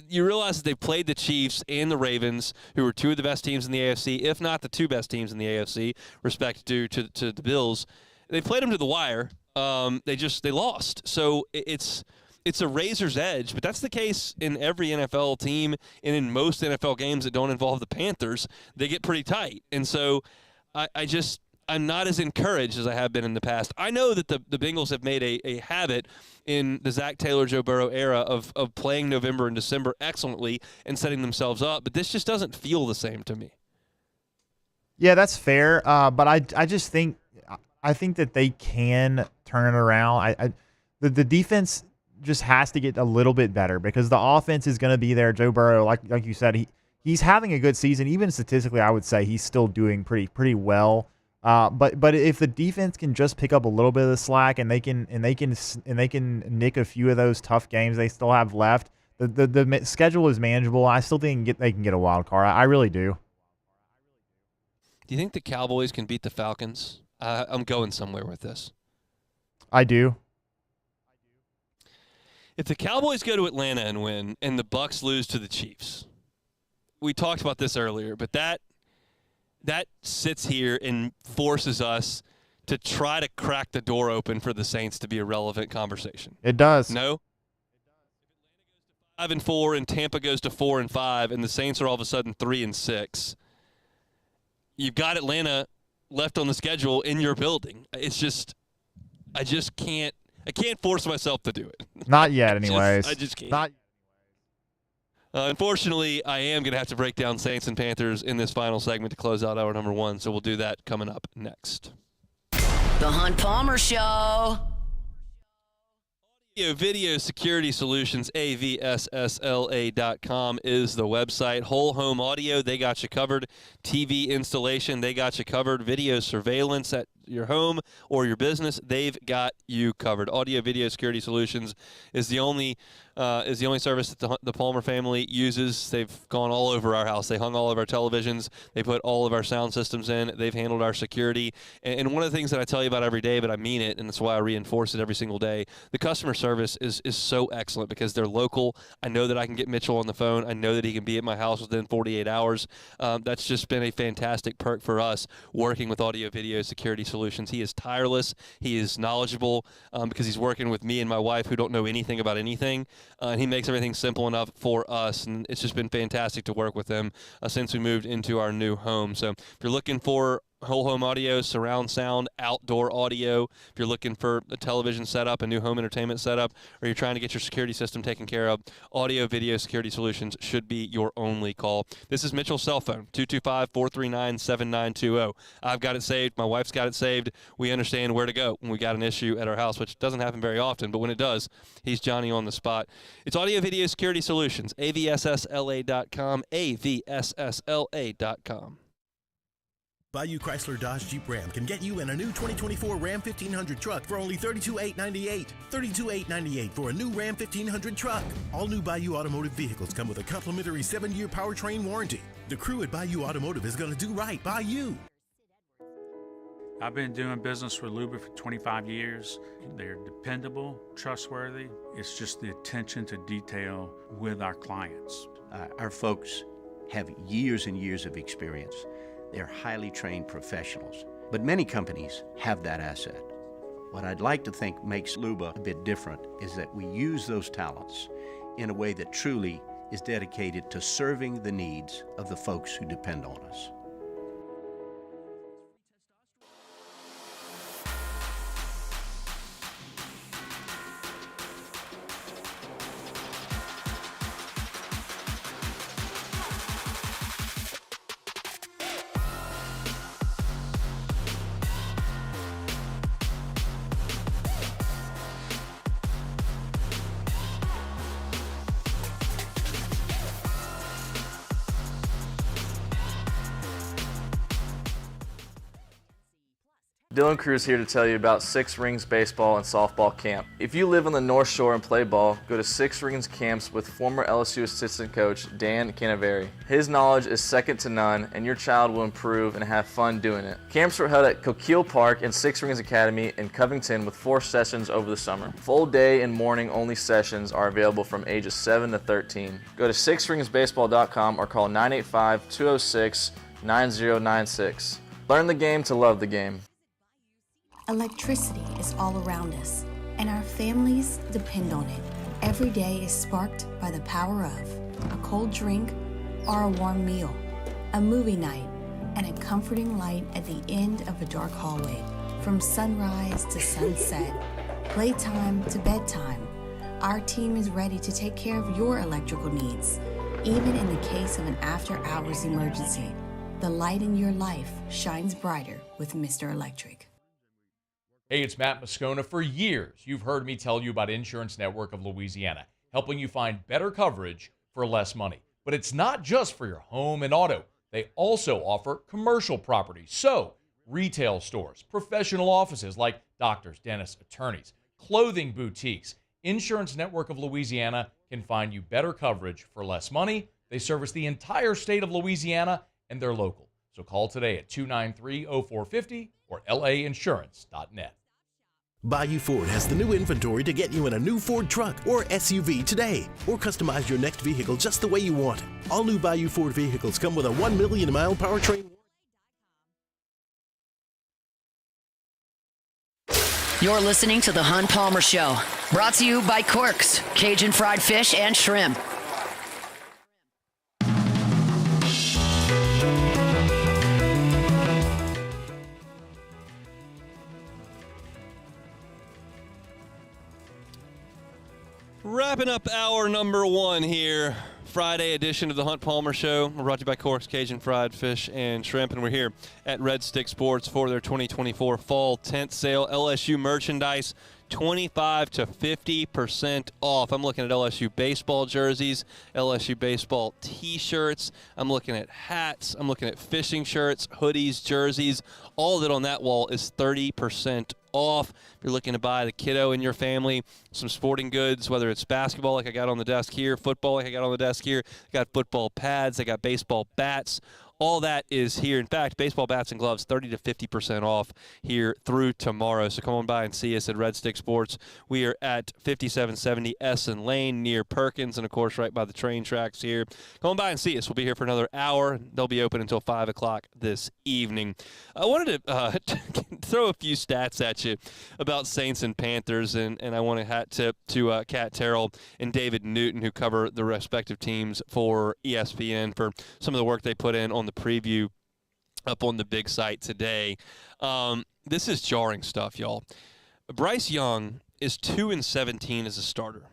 You realize that they've played the Chiefs and the Ravens, who are 2 of the best teams in the AFC, if not the 2 best teams in the AFC, respect due to the Bills. They played them to the wire. They lost. So it's a razor's edge, but that's the case in every NFL team and in most NFL games that don't involve the Panthers. They get pretty tight. And so I'm not as encouraged as I have been in the past. I know that the Bengals have made a habit in the Zach Taylor, Joe Burrow era of playing November and December excellently and setting themselves up, but this just doesn't feel the same to me. Yeah, that's fair, but I just think that they can turn it around. The defense just has to get a little bit better because the offense is going to be there. Joe Burrow, like you said, he's having a good season. Even statistically, I would say he's still doing pretty well. But if the defense can just pick up a little bit of the slack and they can nick a few of those tough games they still have left, the schedule is manageable. I still think they can get a wild card. I really do. Do you think the Cowboys can beat the Falcons? I'm going somewhere with this. I do. If the Cowboys go to Atlanta and win and the Bucs lose to the Chiefs, we talked about this earlier, but that sits here and forces us to try to crack the door open for the Saints to be a relevant conversation. It does. No? 5-4 and Tampa goes to 4-5 and the Saints are all of a sudden 3-6. You've got Atlanta left on the schedule in your building. It's just, I can't force myself to do it. Not yet, anyways. I just can't. Unfortunately, I am going to have to break down Saints and Panthers in this final segment to close out hour number 1, so we'll do that coming up next. The Hunt Palmer Show. Video Security Solutions, AVSSLA.com is the website. Whole home audio, they got you covered. TV installation, they got you covered. Video surveillance at your home or your business, they've got you covered. Audio Video Security Solutions is the only service that the Palmer family uses. They've gone all over our house. They hung all of our televisions. They put all of our sound systems in. They've handled our security. And one of the things that I tell you about every day, but I mean it, and that's why I reinforce it every single day, the customer service is so excellent because they're local. I know that I can get Mitchell on the phone. I know that he can be at my house within 48 hours. That's just been a fantastic perk for us working with Audio Video Security Solutions. He is tireless. He is knowledgeable because he's working with me and my wife who don't know anything about anything. And he makes everything simple enough for us. And it's just been fantastic to work with him since we moved into our new home. So if you're looking for whole home audio, surround sound, outdoor audio, if you're looking for a television setup, a new home entertainment setup, or you're trying to get your security system taken care of, Audio Video Security Solutions should be your only call. This is Mitchell's cell phone, 225-439-7920. I've got it saved. My wife's got it saved. We understand where to go when we got an issue at our house, which doesn't happen very often, but when it does, he's Johnny on the spot. It's Audio Video Security Solutions, AVSSLA.com, AVSSLA.com. Bayou Chrysler Dodge Jeep Ram can get you in a new 2024 Ram 1500 truck for only $32,898. $32,898 for a new Ram 1500 truck. All new Bayou Automotive vehicles come with a complimentary 7-year powertrain warranty. The crew at Bayou Automotive is going to do right by you. I've been doing business with Luba for 25 years. They're dependable, trustworthy. It's just the attention to detail with our clients. Our folks have years and years of experience. They're highly trained professionals, but many companies have that asset. What I'd like to think makes Luba a bit different is that we use those talents in a way that truly is dedicated to serving the needs of the folks who depend on us. Dylan Cruz here to tell you about Six Rings Baseball and Softball Camp. If you live on the North Shore and play ball, go to Six Rings Camps with former LSU assistant coach Dan Canaveri. His knowledge is second to none, and your child will improve and have fun doing it. Camps were held at Coquille Park and Six Rings Academy in Covington with 4 sessions over the summer. Full day and morning only sessions are available from ages 7 to 13. Go to sixringsbaseball.com or call 985-206-9096. Learn the game to love the game. Electricity is all around us, and our families depend on it. Every day is sparked by the power of a cold drink or a warm meal, a movie night, and a comforting light at the end of a dark hallway. From sunrise to sunset, playtime to bedtime, our team is ready to take care of your electrical needs. Even in the case of an after-hours emergency, the light in your life shines brighter with Mr. Electric. Hey, it's Matt Moscona. For years, you've heard me tell you about Insurance Network of Louisiana, helping you find better coverage for less money. But it's not just for your home and auto. They also offer commercial properties. So, retail stores, professional offices like doctors, dentists, attorneys, clothing boutiques. Insurance Network of Louisiana can find you better coverage for less money. They service the entire state of Louisiana, and they're local. So call today at 293-0450 or lainsurance.net. Bayou Ford has the new inventory to get you in a new Ford truck or SUV today, or customize your next vehicle just the way you want it. All new Bayou Ford vehicles come with a 1 million mile powertrain. You're listening to The Hunt Palmer Show, brought to you by Corks, Cajun fried fish and shrimp. Wrapping up hour number 1 here, Friday edition of the Hunt Palmer Show. We're brought to you by Corks, Cajun fried fish and shrimp, and we're here at Red Stick Sports for their 2024 fall tent sale. LSU merchandise, 25 to 50% off. I'm looking at LSU baseball jerseys, LSU baseball t-shirts. I'm looking at hats. I'm looking at fishing shirts, hoodies, jerseys. All of it on that wall is 30% off. If you're looking to buy the kiddo in your family some sporting goods, whether it's basketball like I got on the desk here, football like I got on the desk here, I got football pads, I got baseball bats. All that is here. In fact, baseball bats and gloves, 30 to 50% off here through tomorrow. So come on by and see us at Red Stick Sports. We are at 5770 Essen Lane near Perkins, and, of course, right by the train tracks here. Come on by and see us. We'll be here for another hour. They'll be open until 5 o'clock this evening. I wanted to throw a few stats at you about Saints and Panthers, and I want a hat tip to Kat Terrell and David Newton, who cover the respective teams for ESPN, for some of the work they put in on the preview up on the big site today. This is jarring stuff, y'all. Bryce Young is 2-17 as a starter.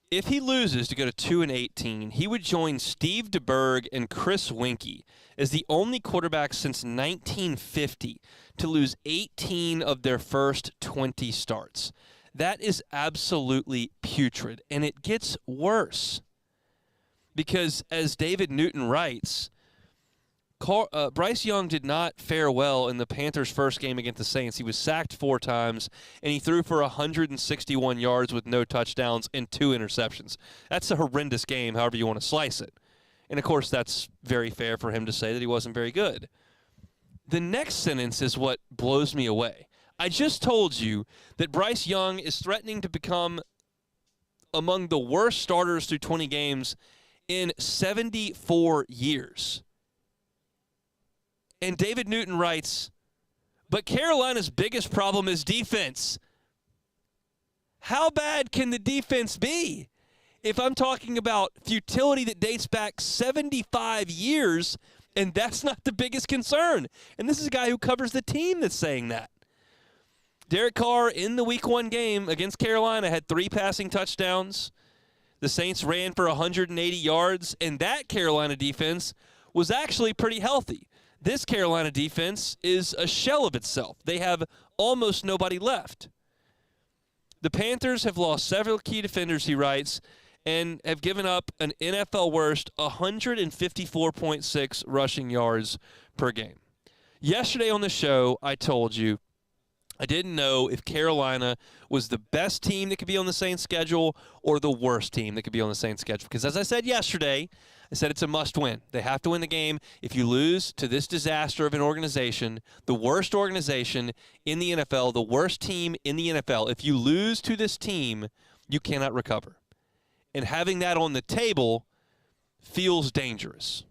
If he loses to go to 2-18, he would join Steve DeBerg and Chris Winkie as the only quarterback since 1950 to lose 18 of their first 20 starts. That is absolutely putrid, and it gets worse because, as David Newton writes, Bryce Young did not fare well in the Panthers' first game against the Saints. He was sacked 4 times, and he threw for 161 yards with no touchdowns and 2 interceptions. That's a horrendous game, however you want to slice it. And, of course, that's very fair for him to say that he wasn't very good. The next sentence is what blows me away. I just told you that Bryce Young is threatening to become among the worst starters through 20 games in 74 years. And David Newton writes, but Carolina's biggest problem is defense. How bad can the defense be? If I'm talking about futility that dates back 75 years, and that's not the biggest concern. And this is a guy who covers the team that's saying that. Derek Carr in the Week 1 game against Carolina had 3 passing touchdowns. The Saints ran for 180 yards, and that Carolina defense was actually pretty healthy. This Carolina defense is a shell of itself. They have almost nobody left. The Panthers have lost several key defenders, he writes, and have given up an NFL worst 154.6 rushing yards per game. Yesterday on the show, I told you I didn't know if Carolina was the best team that could be on the Saints schedule or the worst team that could be on the Saints schedule. Because as I said yesterday, I said it's a must-win. They have to win the game. If you lose to this disaster of an organization, the worst organization in the NFL, the worst team in the NFL, if you lose to this team, you cannot recover. And having that on the table feels dangerous.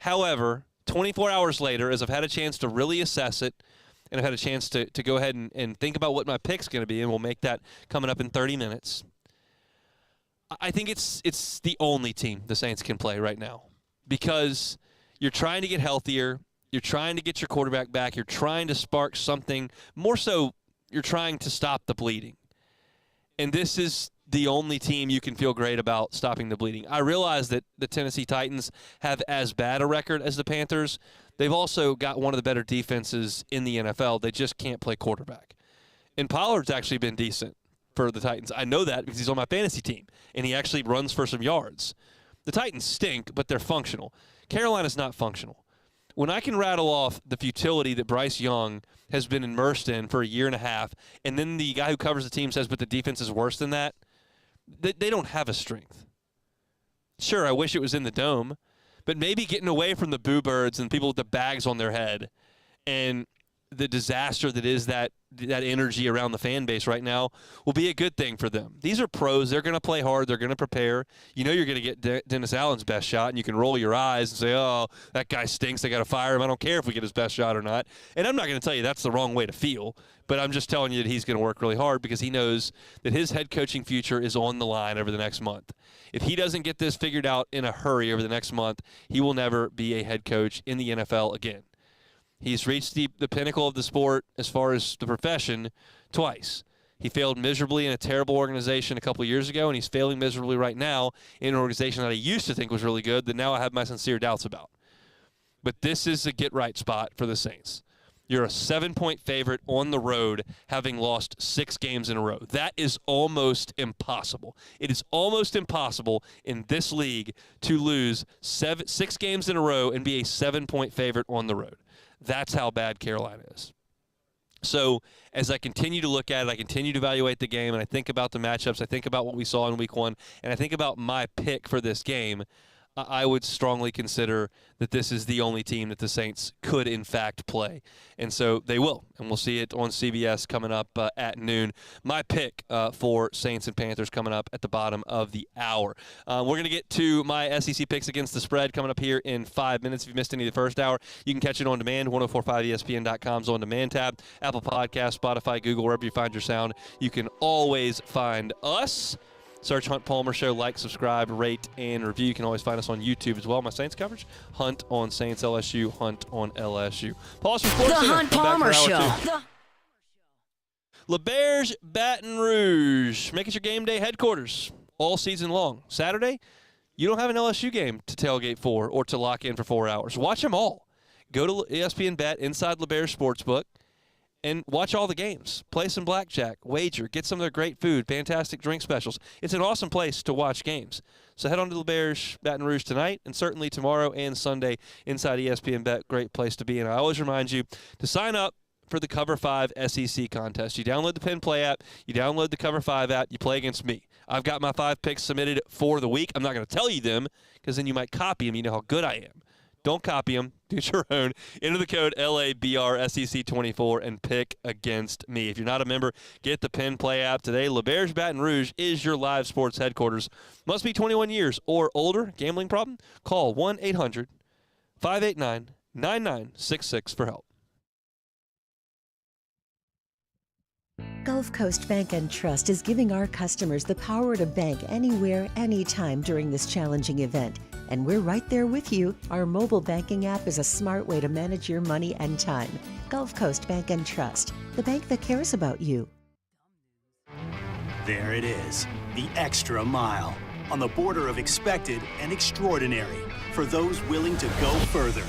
However, 24 hours later, as I've had a chance to really assess it, and I've had a chance to go ahead and think about what my pick's going to be, and we'll make that coming up in 30 minutes, I think it's the only team the Saints can play right now because you're trying to get healthier, you're trying to get your quarterback back, you're trying to spark something. More so, you're trying to stop the bleeding. And this is the only team you can feel great about stopping the bleeding. I realize that the Tennessee Titans have as bad a record as the Panthers. They've also got one of the better defenses in the NFL. They just can't play quarterback. And Pollard's actually been decent for the Titans. I know that because he's on my fantasy team, and he actually runs for some yards. The Titans stink, but they're functional. Carolina's not functional. When I can rattle off the futility that Bryce Young has been immersed in for a year and a half, and then the guy who covers the team says, but the defense is worse than that, they don't have a strength. Sure, I wish it was in the dome, but maybe getting away from the boo birds and people with the bags on their head and the disaster that is that energy around the fan base right now will be a good thing for them. These are pros. They're going to play hard. They're going to prepare. You know you're going to get Dennis Allen's best shot, and you can roll your eyes and say, oh, that guy stinks. I got to fire him. I don't care if we get his best shot or not. And I'm not going to tell you that's the wrong way to feel, but I'm just telling you that he's going to work really hard because he knows that his head coaching future is on the line over the next month. If he doesn't get this figured out in a hurry over the next month, he will never be a head coach in the NFL again. He's reached the pinnacle of the sport as far as the profession twice. He failed miserably in a terrible organization a couple of years ago, and he's failing miserably right now in an organization that I used to think was really good that now I have my sincere doubts about. But this is a get-right spot for the Saints. You're a 7-point favorite on the road, having lost 6 games in a row. That is almost impossible. It is almost impossible in this league to lose 6 games in a row and be a 7-point favorite on the road. That's how bad Carolina is. So as I continue to look at it, I continue to evaluate the game, and I think about the matchups, I think about what we saw in week 1, and I think about my pick for this game, I would strongly consider that this is the only team that the Saints could, in fact, play. And so they will, and we'll see it on CBS coming up at noon. My pick for Saints and Panthers coming up at the bottom of the hour. We're going to get to my SEC picks against the spread coming up here in 5 minutes. If you missed any of the first hour, you can catch it on demand, 1045ESPN.com's on-demand tab, Apple Podcasts, Spotify, Google, wherever you find your sound. You can always find us. Search Hunt Palmer Show, like, subscribe, rate, and review. You can always find us on YouTube as well. My Saints coverage, Hunt on Saints LSU, Hunt on LSU. Pause for sports. The Hunt Palmer Show. LeBear's Baton Rouge. Make it your game day headquarters all season long. Saturday, you don't have an LSU game to tailgate for or to lock in for 4 hours. Watch them all. Go to ESPN Bet inside LeBear's Sportsbook and watch all the games. Play some blackjack, wager, get some of their great food, fantastic drink specials. It's an awesome place to watch games. So head on to LeBear's Baton Rouge tonight and certainly tomorrow and Sunday inside ESPN Bet. Great place to be. And I always remind you to sign up for the Cover 5 SEC contest. You download the Penn Play app, you download the Cover 5 app, you play against me. I've got my 5 picks submitted for the week. I'm not going to tell you them because then you might copy them. You know how good I am. Don't copy them. Do your own. Enter the code LABRSEC24 and pick against me. If you're not a member, get the Penn Play app today. LeBear's Baton Rouge is your live sports headquarters. Must be 21 years or older. Gambling problem? Call 1-800-589-9966 for help. Gulf Coast Bank and Trust is giving our customers the power to bank anywhere, anytime during this challenging event. And we're right there with you. Our mobile banking app is a smart way to manage your money and time. Gulf Coast Bank and Trust, the bank that cares about you. There it is, the extra mile, on the border of expected and extraordinary, for those willing to go further,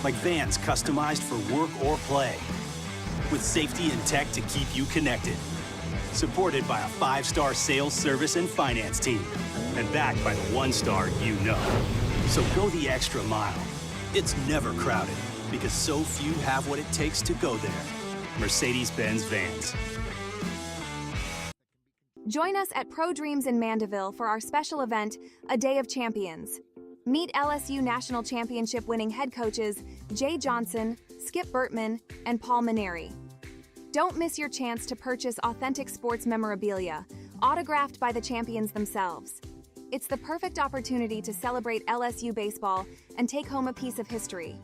like vans customized for work or play, with safety and tech to keep you connected, supported by a 5-star sales, service, and finance team, and backed by the 1-star you know. So go the extra mile. It's never crowded because so few have what it takes to go there. Mercedes-Benz Vans. Join us at Pro Dreams in Mandeville for our special event, A Day of Champions. Meet LSU National Championship winning head coaches Jay Johnson, Skip Burtman, and Paul Maneri. Don't miss your chance to purchase authentic sports memorabilia, autographed by the champions themselves. It's the perfect opportunity to celebrate LSU baseball and take home a piece of history.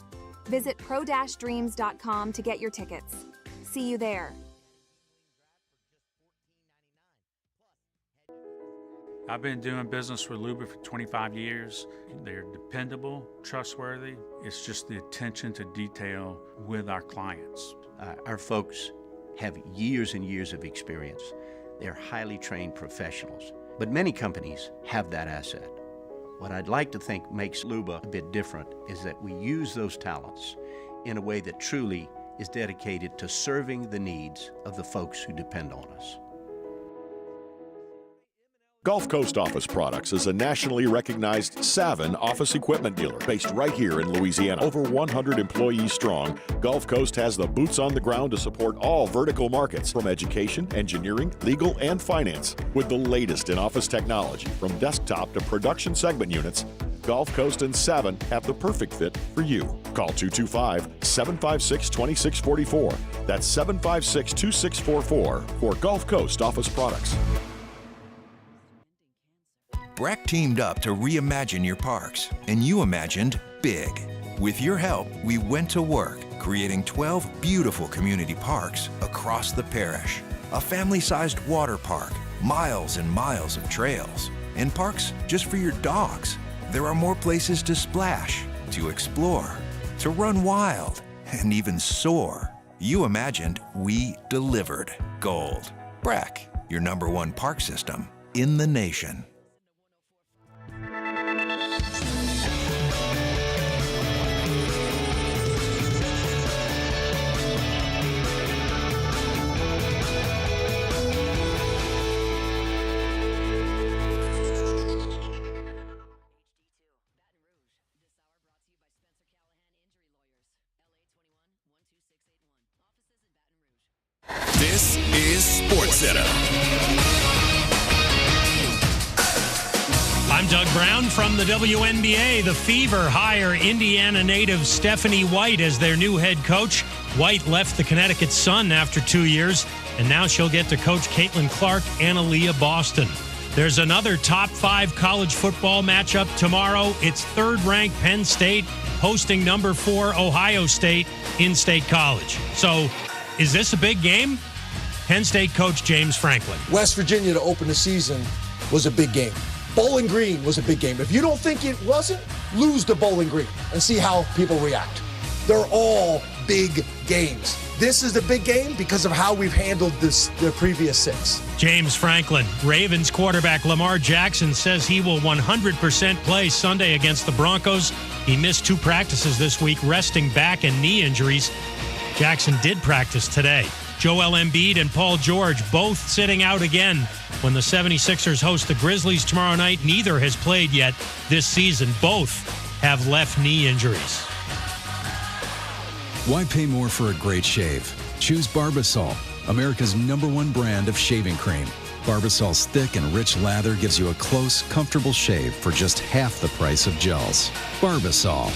Visit pro-dreams.com to get your tickets. See you there. I've been doing business with Luba for 25 years. They're dependable, trustworthy. It's just the attention to detail with our clients. Our folks have years and years of experience. They're highly trained professionals. But many companies have that asset. What I'd like to think makes Luba a bit different is that we use those talents in a way that truly is dedicated to serving the needs of the folks who depend on us. Gulf Coast Office Products is a nationally recognized Savin office equipment dealer based right here in Louisiana. Over 100 employees strong, Gulf Coast has the boots on the ground to support all vertical markets, from education, engineering, legal, and finance. With the latest in office technology, from desktop to production segment units, Gulf Coast and Savin have the perfect fit for you. Call 225-756-2644. That's 756-2644 for Gulf Coast office products. Breck teamed up to reimagine your parks, and you imagined big. With your help, we went to work, creating 12 beautiful community parks across the parish. A family-sized water park, miles and miles of trails, and parks just for your dogs. There are more places to splash, to explore, to run wild, and even soar. You imagined, we delivered. Gold. Breck, your #1 park system in the nation. This is SportsCenter. I'm Doug Brown from the WNBA. The Fever hire Indiana native Stephanie White as their new head coach. White left the Connecticut Sun after 2 years, and now she'll get to coach Caitlin Clark and Aaliyah Boston. There's another top 5 college football matchup tomorrow. It's third-ranked Penn State hosting number 4 Ohio State in State College. So, is this a big game? Penn State coach James Franklin. West Virginia to open the season was a big game. Bowling Green was a big game. If you don't think it wasn't, lose to Bowling Green and see how people react. They're all big games. This is the big game because of how we've handled the previous 6. James Franklin. Ravens quarterback Lamar Jackson says he will 100% play Sunday against the Broncos. He missed 2 practices this week, resting back and knee injuries. Jackson did practice today. Joel Embiid and Paul George both sitting out again when the 76ers host the Grizzlies tomorrow night. Neither has played yet this season. Both have left knee injuries. Why pay more for a great shave? Choose Barbasol, America's #1 brand of shaving cream. Barbasol's thick and rich lather gives you a close, comfortable shave for just half the price of gels. Barbasol.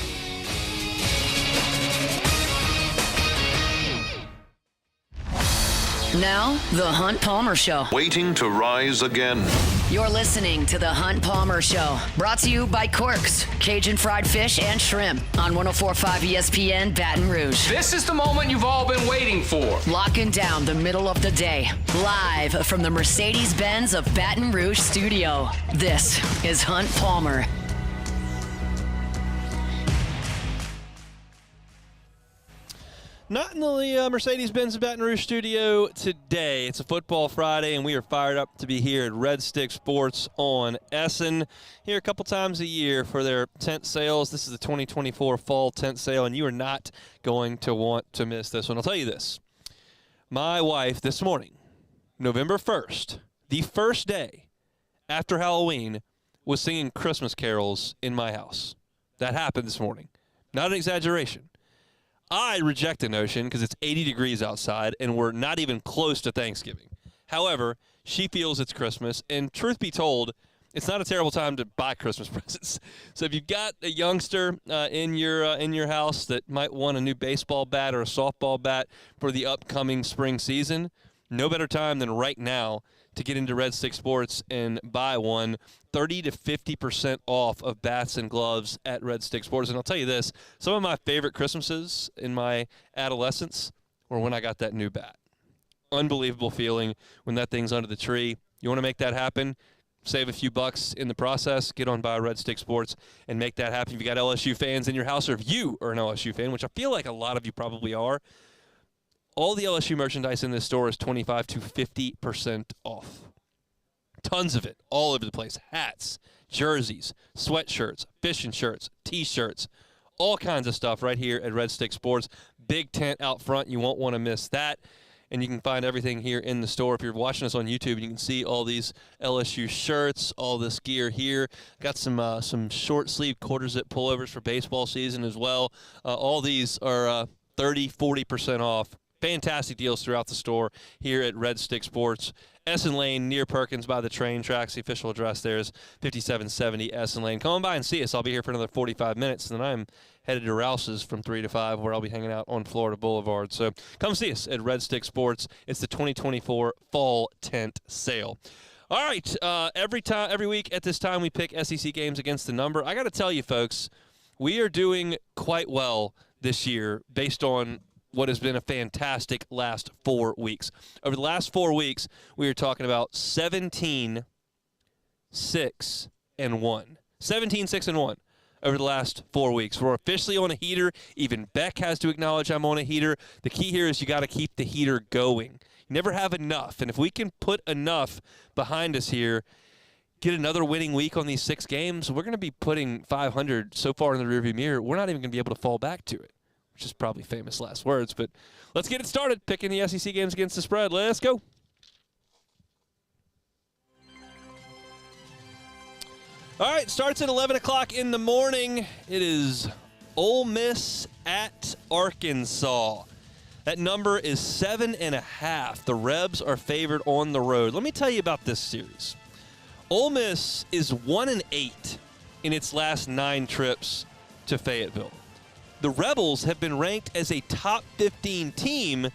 Now, The Hunt Palmer Show. Waiting to rise again. You're listening to The Hunt Palmer Show. Brought to you by Quirks, Cajun fried fish and shrimp on 104.5 ESPN Baton Rouge. This is the moment you've all been waiting for. Locking down the middle of the day. Live from the Mercedes-Benz of Baton Rouge studio. This is Hunt Palmer. Not in the Mercedes-Benz Baton Rouge studio today. It's a football Friday, and we are fired up to be here at Red Stick Sports on Essen. Here a couple times a year for their tent sales. This is the 2024 fall tent sale, and you are not going to want to miss this one. I'll tell you this. My wife this morning, November 1st, the first day after Halloween, was singing Christmas carols in my house. That happened this morning. Not an exaggeration. I reject the notion because it's 80 degrees outside and we're not even close to Thanksgiving. However, she feels it's Christmas, and truth be told, it's not a terrible time to buy Christmas presents. So if you've got a youngster in your house that might want a new baseball bat or a softball bat for the upcoming spring season, no better time than right now to get into Red Stick Sports and buy one. 30 to 50% off of bats and gloves at Red Stick Sports. And I'll tell you this, some of my favorite Christmases in my adolescence were when I got that new bat. Unbelievable feeling when that thing's under the tree. You want to make that happen? Save a few bucks in the process. Get on by Red Stick Sports and make that happen. If you got LSU fans in your house, or if you are an LSU fan, which I feel like a lot of you probably are, all the LSU merchandise in this store is 25 to 50% off. Tons of it, all over the place. Hats, jerseys, sweatshirts, fishing shirts, T-shirts, all kinds of stuff right here at Red Stick Sports. Big tent out front. You won't want to miss that. And you can find everything here in the store. If you're watching us on YouTube, you can see all these LSU shirts, all this gear here. Got some short-sleeve quarter-zip pullovers for baseball season as well. All these are 30, 40% off. Fantastic deals throughout the store here at Red Stick Sports. Essen Lane near Perkins by the train tracks. The official address there is 5770 Essen Lane. Come on by and see us. I'll be here for another 45 minutes, and then I'm headed to Rouse's from 3 to 5, where I'll be hanging out on Florida Boulevard. So come see us at Red Stick Sports. It's the 2024 Fall Tent Sale. All right, every week at this time we pick SEC games against the number. I got to tell you, folks, we are doing quite well this year based on what has been a fantastic last 4 weeks. Over the last 4 weeks, we are talking about 17-6-1. 17-6-1 over the last 4 weeks. We're officially on a heater. Even Beck has to acknowledge I'm on a heater. The key here is you got to keep the heater going. You never have enough, and if we can put enough behind us here, get another winning week on these 6 games, we're going to be putting 500 so far in the rearview mirror, we're not even going to be able to fall back to it, which is probably famous last words. But let's get it started, picking the SEC games against the spread. Let's go. All right, starts at 11 o'clock in the morning. It is Ole Miss at Arkansas. That number is 7.5. The Rebs are favored on the road. Let me tell you about this series. Ole Miss is 1-8 in its last 9 trips to Fayetteville. The Rebels have been ranked as a top 15 team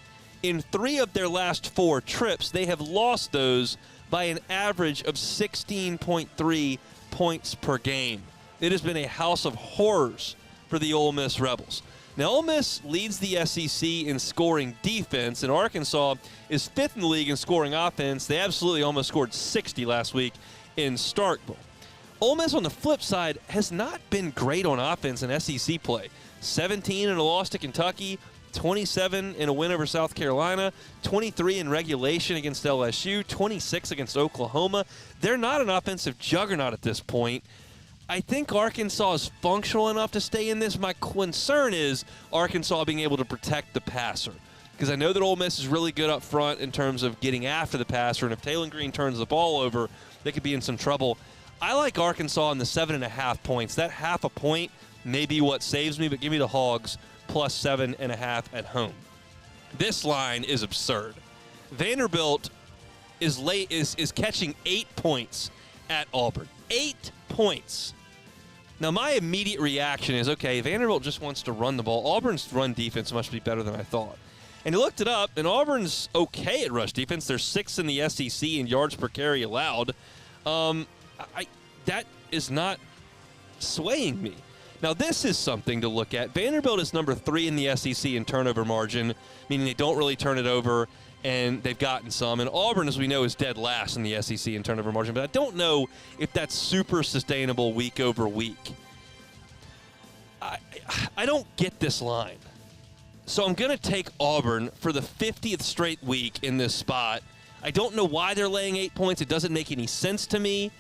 in 3 of their last 4 trips. They have lost those by an average of 16.3 points per game. It has been a house of horrors for the Ole Miss Rebels. Now, Ole Miss leads the SEC in scoring defense, and Arkansas is 5th in the league in scoring offense. They absolutely almost scored 60 last week in Starkville. Ole Miss, on the flip side, has not been great on offense in SEC play. 17 in a loss to Kentucky, 27 in a win over South Carolina, 23 in regulation against LSU, 26 against Oklahoma. They're not an offensive juggernaut at this point. I think Arkansas is functional enough to stay in this. My concern is Arkansas being able to protect the passer, because I know that Ole Miss is really good up front in terms of getting after the passer, and if Taylor Green turns the ball over, they could be in some trouble. I like Arkansas in the 7.5 points. That half a point may be what saves me, but give me the Hogs plus 7.5 at home. This line is absurd. Vanderbilt is catching 8 points at Auburn. 8 points. Now, my immediate reaction is, okay, Vanderbilt just wants to run the ball. Auburn's run defense must be better than I thought. And you looked it up, and Auburn's okay at rush defense. They're 6th in the SEC in yards per carry allowed. That is not swaying me. Now, this is something to look at. Vanderbilt is number 3 in the SEC in turnover margin, meaning they don't really turn it over, and they've gotten some. And Auburn, as we know, is dead last in the SEC in turnover margin, but I don't know if that's super sustainable week over week. I don't get this line. So I'm going to take Auburn for the 50th straight week in this spot. I don't know why they're laying 8 points. It doesn't make any sense to me,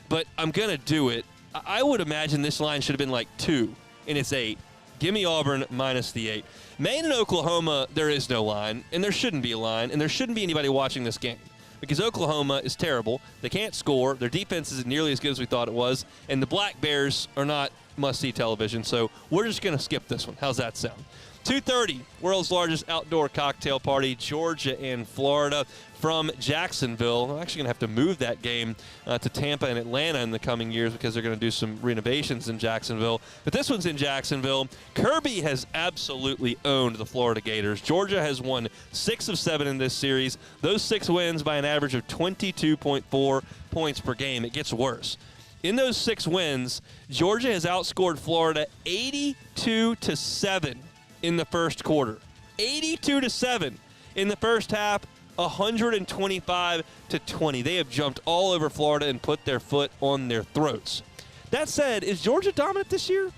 but I'm going to do it. I would imagine this line should have been like 2, and it's 8. Give me Auburn minus the 8. Maine and Oklahoma, there is no line, and there shouldn't be a line, and there shouldn't be anybody watching this game because Oklahoma is terrible. They can't score. Their defense isn't nearly as good as we thought it was, and the Black Bears are not must-see television, so we're just going to skip this one. How's that sound? 2:30, world's largest outdoor cocktail party, Georgia and Florida from Jacksonville. I'm actually going to have to move that game to Tampa and Atlanta in the coming years because they're going to do some renovations in Jacksonville. But this one's in Jacksonville. Kirby has absolutely owned the Florida Gators. Georgia has won 6 of 7 in this series. Those 6 wins by an average of 22.4 points per game. It gets worse. In those 6 wins, Georgia has outscored Florida 82-7 in the first quarter. 82-7 in the first half, 125-20. They have jumped all over Florida and put their foot on their throats. That said, is Georgia dominant this year?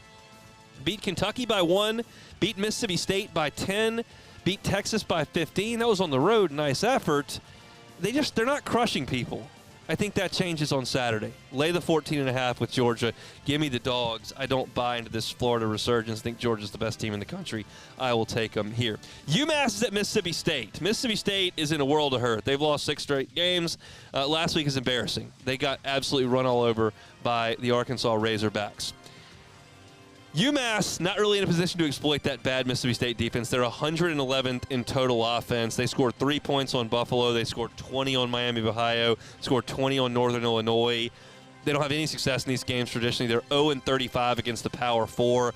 Beat Kentucky by 1, beat Mississippi State by 10, beat Texas by 15. That was on the road. Nice effort. They're not crushing people. I think that changes on Saturday. Lay the 14.5 with Georgia. Give me the dogs. I don't buy into this Florida resurgence. I think Georgia's the best team in the country. I will take them here. UMass is at Mississippi State. Mississippi State is in a world of hurt. They've lost 6 straight games. Last week is embarrassing. They got absolutely run all over by the Arkansas Razorbacks. UMass not really in a position to exploit that bad Mississippi State defense. They're 111th in total offense. They scored 3 points on Buffalo. They scored 20 on Miami of Ohio. Scored 20 on Northern Illinois. They don't have any success in these games traditionally. They're 0-35 against the Power 4.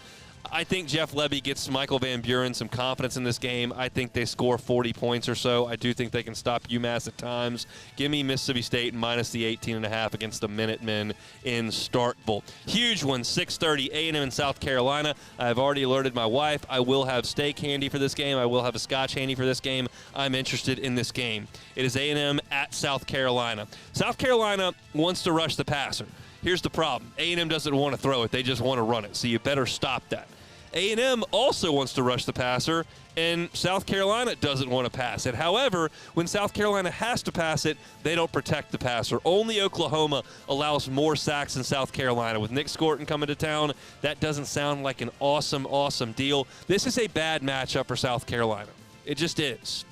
I think Jeff Lebby gets Michael Van Buren some confidence in this game. I think they score 40 points or so. I do think they can stop UMass at times. Give me Mississippi State minus the 18.5 against the Minutemen in Starkville. Huge one, 6:30, A&M in South Carolina. I've already alerted my wife. I will have steak handy for this game. I will have a scotch handy for this game. I'm interested in this game. It is A&M at South Carolina. South Carolina wants to rush the passer. Here's the problem. A&M doesn't want to throw it. They just want to run it, so you better stop that. A&M also wants to rush the passer, and South Carolina doesn't want to pass it. However, when South Carolina has to pass it, they don't protect the passer. Only Oklahoma allows more sacks than South Carolina. With Nick Scorton coming to town, that doesn't sound like an awesome, awesome deal. This is a bad matchup for South Carolina. It just is.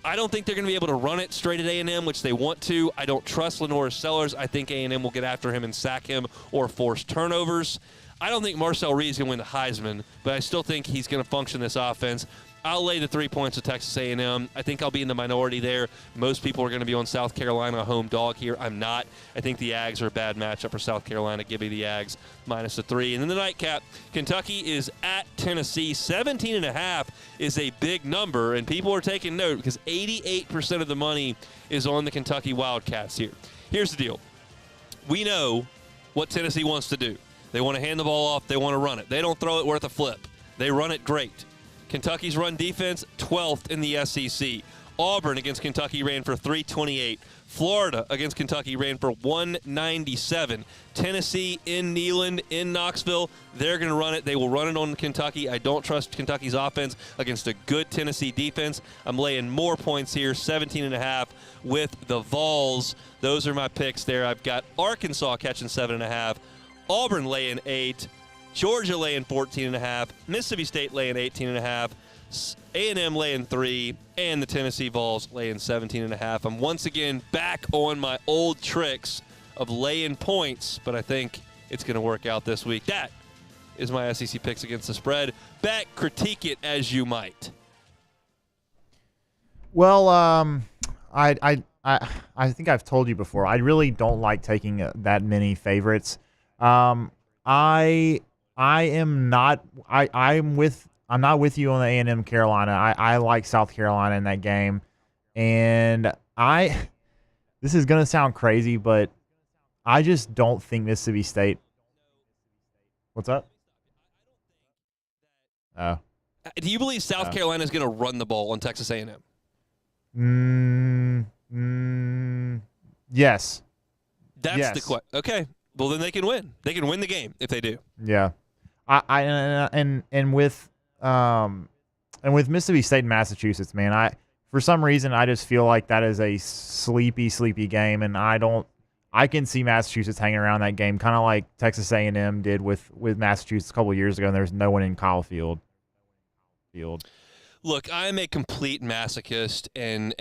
I don't think they're going to be able to run it straight at A&M, which they want to. I don't trust Lenore Sellers. I think A&M will get after him and sack him or force turnovers. I don't think Marcel Reed's going to win the Heisman, but I still think he's going to function this offense. I'll lay the 3 points with Texas A&M. I think I'll be in the minority there. Most people are going to be on South Carolina home dog here. I'm not. I think the Ags are a bad matchup for South Carolina. Give me the Ags minus the 3. And then the nightcap, Kentucky is at Tennessee. 17.5 is a big number, and people are taking note because 88% of the money is on the Kentucky Wildcats here. Here's the deal. We know what Tennessee wants to do. They want to hand the ball off. They want to run it. They don't throw it worth a flip. They run it great. Kentucky's run defense, 12th in the SEC. Auburn against Kentucky ran for 328. Florida against Kentucky ran for 197. Tennessee in Neyland, in Knoxville, they're going to run it. They will run it on Kentucky. I don't trust Kentucky's offense against a good Tennessee defense. I'm laying more points here, 17.5 with the Vols. Those are my picks there. I've got Arkansas catching 7.5. Auburn laying 8, Georgia laying 14.5, Mississippi State laying 18.5, A&M laying 3, and the Tennessee Vols laying 17.5. I'm once again back on my old tricks of laying points, but I think it's going to work out this week. That is my SEC picks against the spread. Bet, critique it as you might. Well, I think I've told you before. I really don't like taking that many favorites. I'm not with you on the A&M Carolina. I like South Carolina in that game, and this is gonna sound crazy, but I just don't think Mississippi State. What's up? Oh. Do you believe South Carolina is going to run the ball on Texas A&M? Yes. That's the question. Okay. Well, then they can win. They can win the game if they do. Yeah, and with Mississippi State and Massachusetts, man, for some reason I just feel like that is a sleepy game, and I can see Massachusetts hanging around that game, kind of like Texas A&M did with Massachusetts a couple of years ago, and there's no one in Kyle Field. Look, I'm a complete masochist, and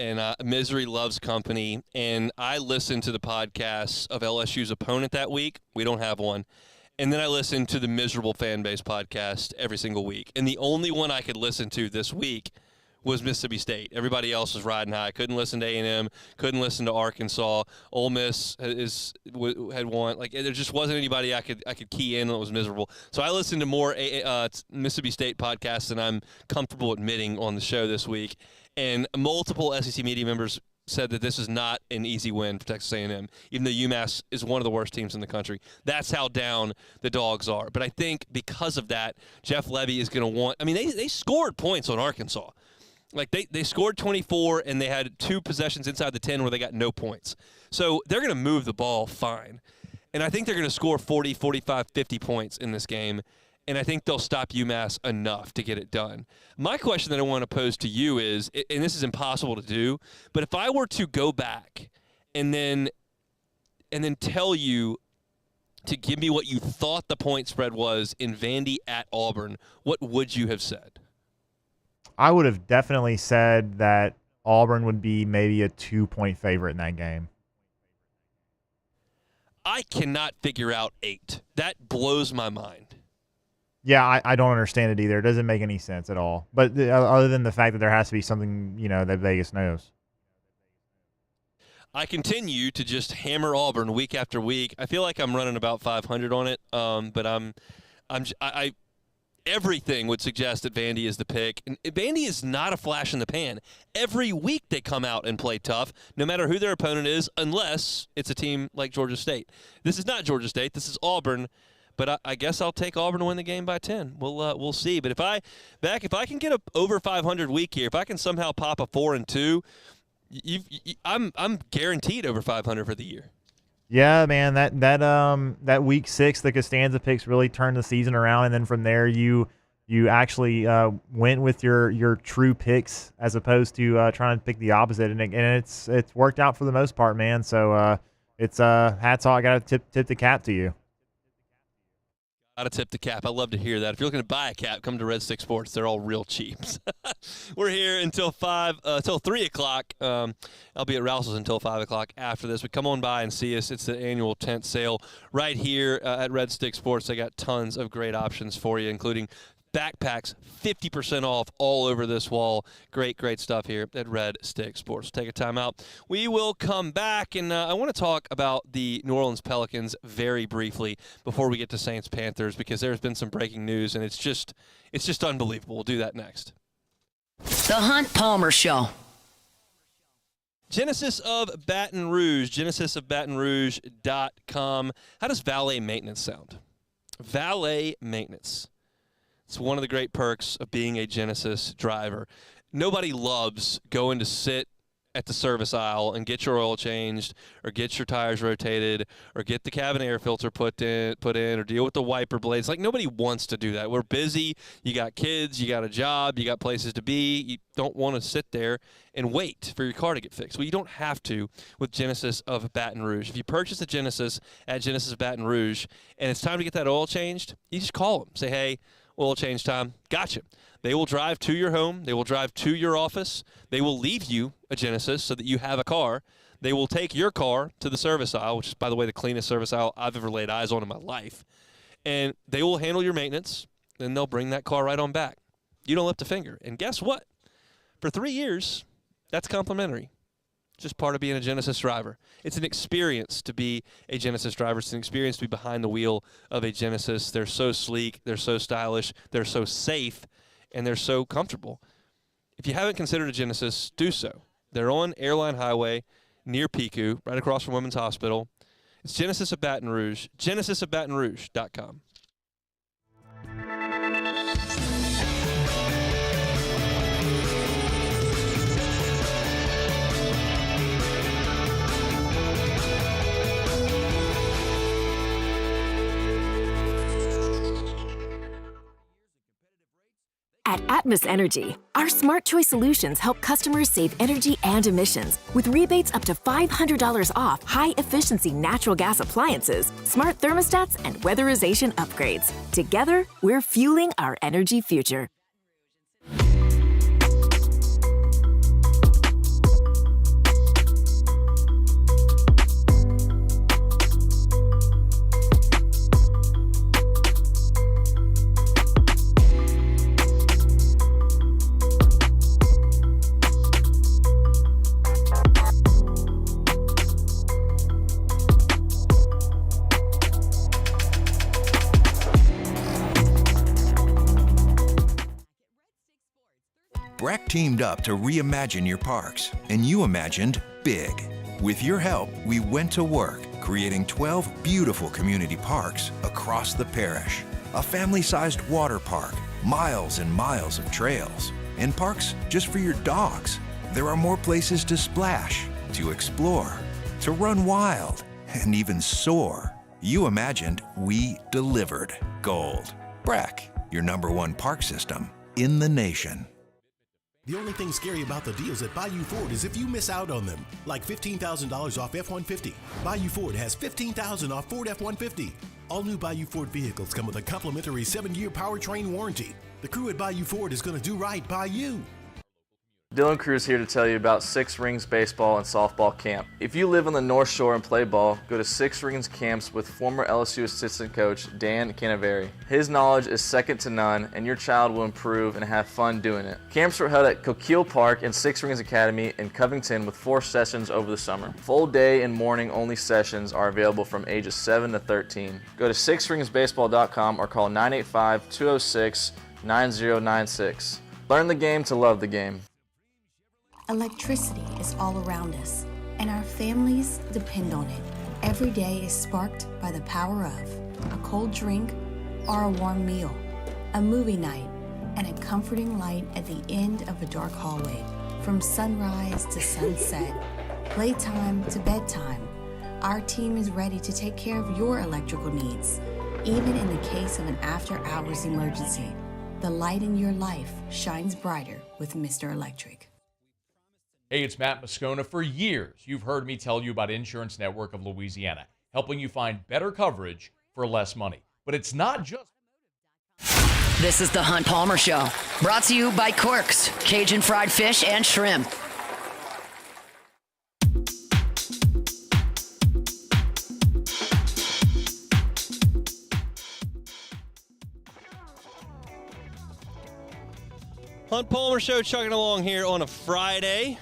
misery loves company, and I listen to the podcasts of LSU's opponent that week. We don't have one. And then I listen to the Miserable Fan Base podcast every single week. And the only one I could listen to this week was Mississippi State. Everybody else was riding high. Couldn't listen to A&M. Couldn't listen to Arkansas. Ole Miss had won. Like, there just wasn't anybody I could key in that was miserable. So I listened to more Mississippi State podcasts than I'm comfortable admitting on the show this week. And multiple SEC media members said that this is not an easy win for Texas A&M, even though UMass is one of the worst teams in the country. That's how down the Dogs are. But I think because of that, Jeff Lebby is going to want – I mean, they scored points on Arkansas. Like, they scored 24, and they had 2 possessions inside the 10 where they got no points. So they're going to move the ball fine. And I think they're going to score 40, 45, 50 points in this game. And I think they'll stop UMass enough to get it done. My question that I want to pose to you is, and this is impossible to do, but if I were to go back and then tell you to give me what you thought the point spread was in Vandy at Auburn, what would you have said? I would have definitely said that Auburn would be maybe a 2-point favorite in that game. I cannot figure out 8. That blows my mind. Yeah, I don't understand it either. It doesn't make any sense at all. But other than the fact that there has to be something, that Vegas knows. I continue to just hammer Auburn week after week. I feel like I'm running about 500 on it, but I everything would suggest that Vandy is the pick. And Vandy is not a flash in the pan. Every week they come out and play tough, no matter who their opponent is, unless it's a team like Georgia State. This is not Georgia State. This is Auburn. But I guess I'll take Auburn to win the game by 10. We'll see. But if I can get a over 500 week here, if I can somehow pop a 4-2, I'm guaranteed over 500 for the year. Yeah, man, that week 6, the Costanza picks really turned the season around, and then from there you actually went with your true picks as opposed to trying to pick the opposite, and it's worked out for the most part, man. So it's hats off. I got to tip the cap to you. Got to tip the cap. I love to hear that. If you're looking to buy a cap, come to Red Stick Sports. They're all real cheap. We're here until 3 o'clock. I'll be at Rouse's until 5 o'clock after this. But come on by and see us. It's the annual tent sale right here at Red Stick Sports. They got tons of great options for you, including backpacks, 50% off all over this wall. Great stuff here at Red Stick Sports. Take a time out. We will come back, and I want to talk about the New Orleans Pelicans very briefly before we get to Saints Panthers, because there's been some breaking news, and it's just unbelievable. We'll do that next. The Hunt Palmer Show. Genesis of Baton Rouge, genesisofbatonrouge.com. How does valet maintenance sound? Valet maintenance. It's one of the great perks of being a Genesis driver. Nobody loves going to sit at the service aisle and get your oil changed or get your tires rotated or get the cabin air filter put in or deal with the wiper blades. Like, nobody wants to do that. We're busy. You got kids. You got a job. You got places to be. You don't want to sit there and wait for your car to get fixed. Well, you don't have to with Genesis of Baton Rouge. If you purchase a Genesis at Genesis of Baton Rouge and it's time to get that oil changed, you just call them. Say, hey, oil change time. Gotcha. They will drive to your home. They will drive to your office. They will leave you a Genesis so that you have a car. They will take your car to the service aisle, which is, by the way, the cleanest service aisle I've ever laid eyes on in my life. And they will handle your maintenance, and they'll bring that car right on back. You don't lift a finger. And guess what? For 3 years, that's complimentary. Just part of being a Genesis driver. It's an experience to be a Genesis driver. It's an experience to be behind the wheel of a Genesis. They're so sleek. They're so stylish. They're so safe. And they're so comfortable. If you haven't considered a Genesis, do so. They're on Airline Highway near Pico, right across from Women's Hospital. It's Genesis of Baton Rouge, genesisofbatonrouge.com. At Atmos Energy, our Smart Choice solutions help customers save energy and emissions with rebates up to $500 off high-efficiency natural gas appliances, smart thermostats, and weatherization upgrades. Together, we're fueling our energy future. Breck teamed up to reimagine your parks, and you imagined big. With your help, we went to work, creating 12 beautiful community parks across the parish. A family-sized water park, miles and miles of trails, and parks just for your dogs. There are more places to splash, to explore, to run wild, and even soar. You imagined, we delivered. Gold. Breck, your #1 park system in the nation. The only thing scary about the deals at Bayou Ford is if you miss out on them, like $15,000 off F-150. Bayou Ford has $15,000 off Ford F-150. All new Bayou Ford vehicles come with a complimentary 7-year powertrain warranty. The crew at Bayou Ford is going to do right by you. Dylan Cruz here to tell you about Six Rings Baseball and Softball Camp. If you live on the North Shore and play ball, go to Six Rings Camps with former LSU assistant coach Dan Canaveri. His knowledge is second to none, and your child will improve and have fun doing it. Camps were held at Coquille Park and Six Rings Academy in Covington with 4 sessions over the summer. Full day and morning only sessions are available from ages 7 to 13. Go to sixringsbaseball.com or call 985-206-9096. Learn the game to love the game. Electricity is all around us, and our families depend on it. Every day is sparked by the power of a cold drink or a warm meal, a movie night, and a comforting light at the end of a dark hallway. From sunrise to sunset, playtime to bedtime, our team is ready to take care of your electrical needs. Even in the case of an after-hours emergency, the light in your life shines brighter with Mr. Electric. Hey, it's Matt Moscona. For years, you've heard me tell you about Insurance Network of Louisiana, helping you find better coverage for less money. But it's not just... This is the Hunt Palmer Show, brought to you by Quirks, Cajun fried fish and shrimp. Hunt Palmer Show chugging along here on a Friday.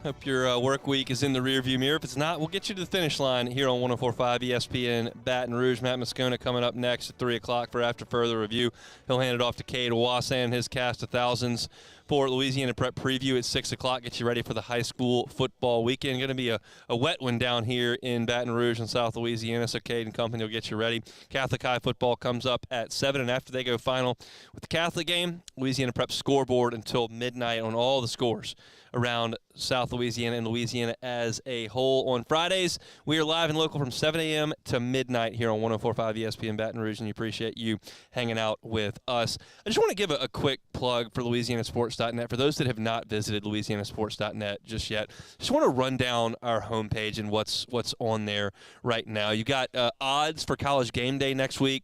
Hope your work week is in the rearview mirror. If it's not, we'll get you to the finish line here on 104.5 ESPN Baton Rouge. Matt Moscona coming up next at 3 o'clock for After Further Review. He'll hand it off to Cade Wassan and his cast of thousands for Louisiana Prep Preview at 6 o'clock. Get you ready for the high school football weekend. Going to be a wet one down here in Baton Rouge in South Louisiana, so Cade and company will get you ready. Catholic High football comes up at 7, and after they go final with the Catholic game, Louisiana Prep scoreboard until midnight on all the scores around South Louisiana and Louisiana as a whole. On Fridays, we are live and local from 7 a.m. to midnight here on 104.5 ESPN Baton Rouge, and we appreciate you hanging out with us. I just want to give a quick plug for LouisianaSports.net. For those that have not visited LouisianaSports.net just yet, just want to run down our homepage and what's on there right now. You got odds for College Game Day next week,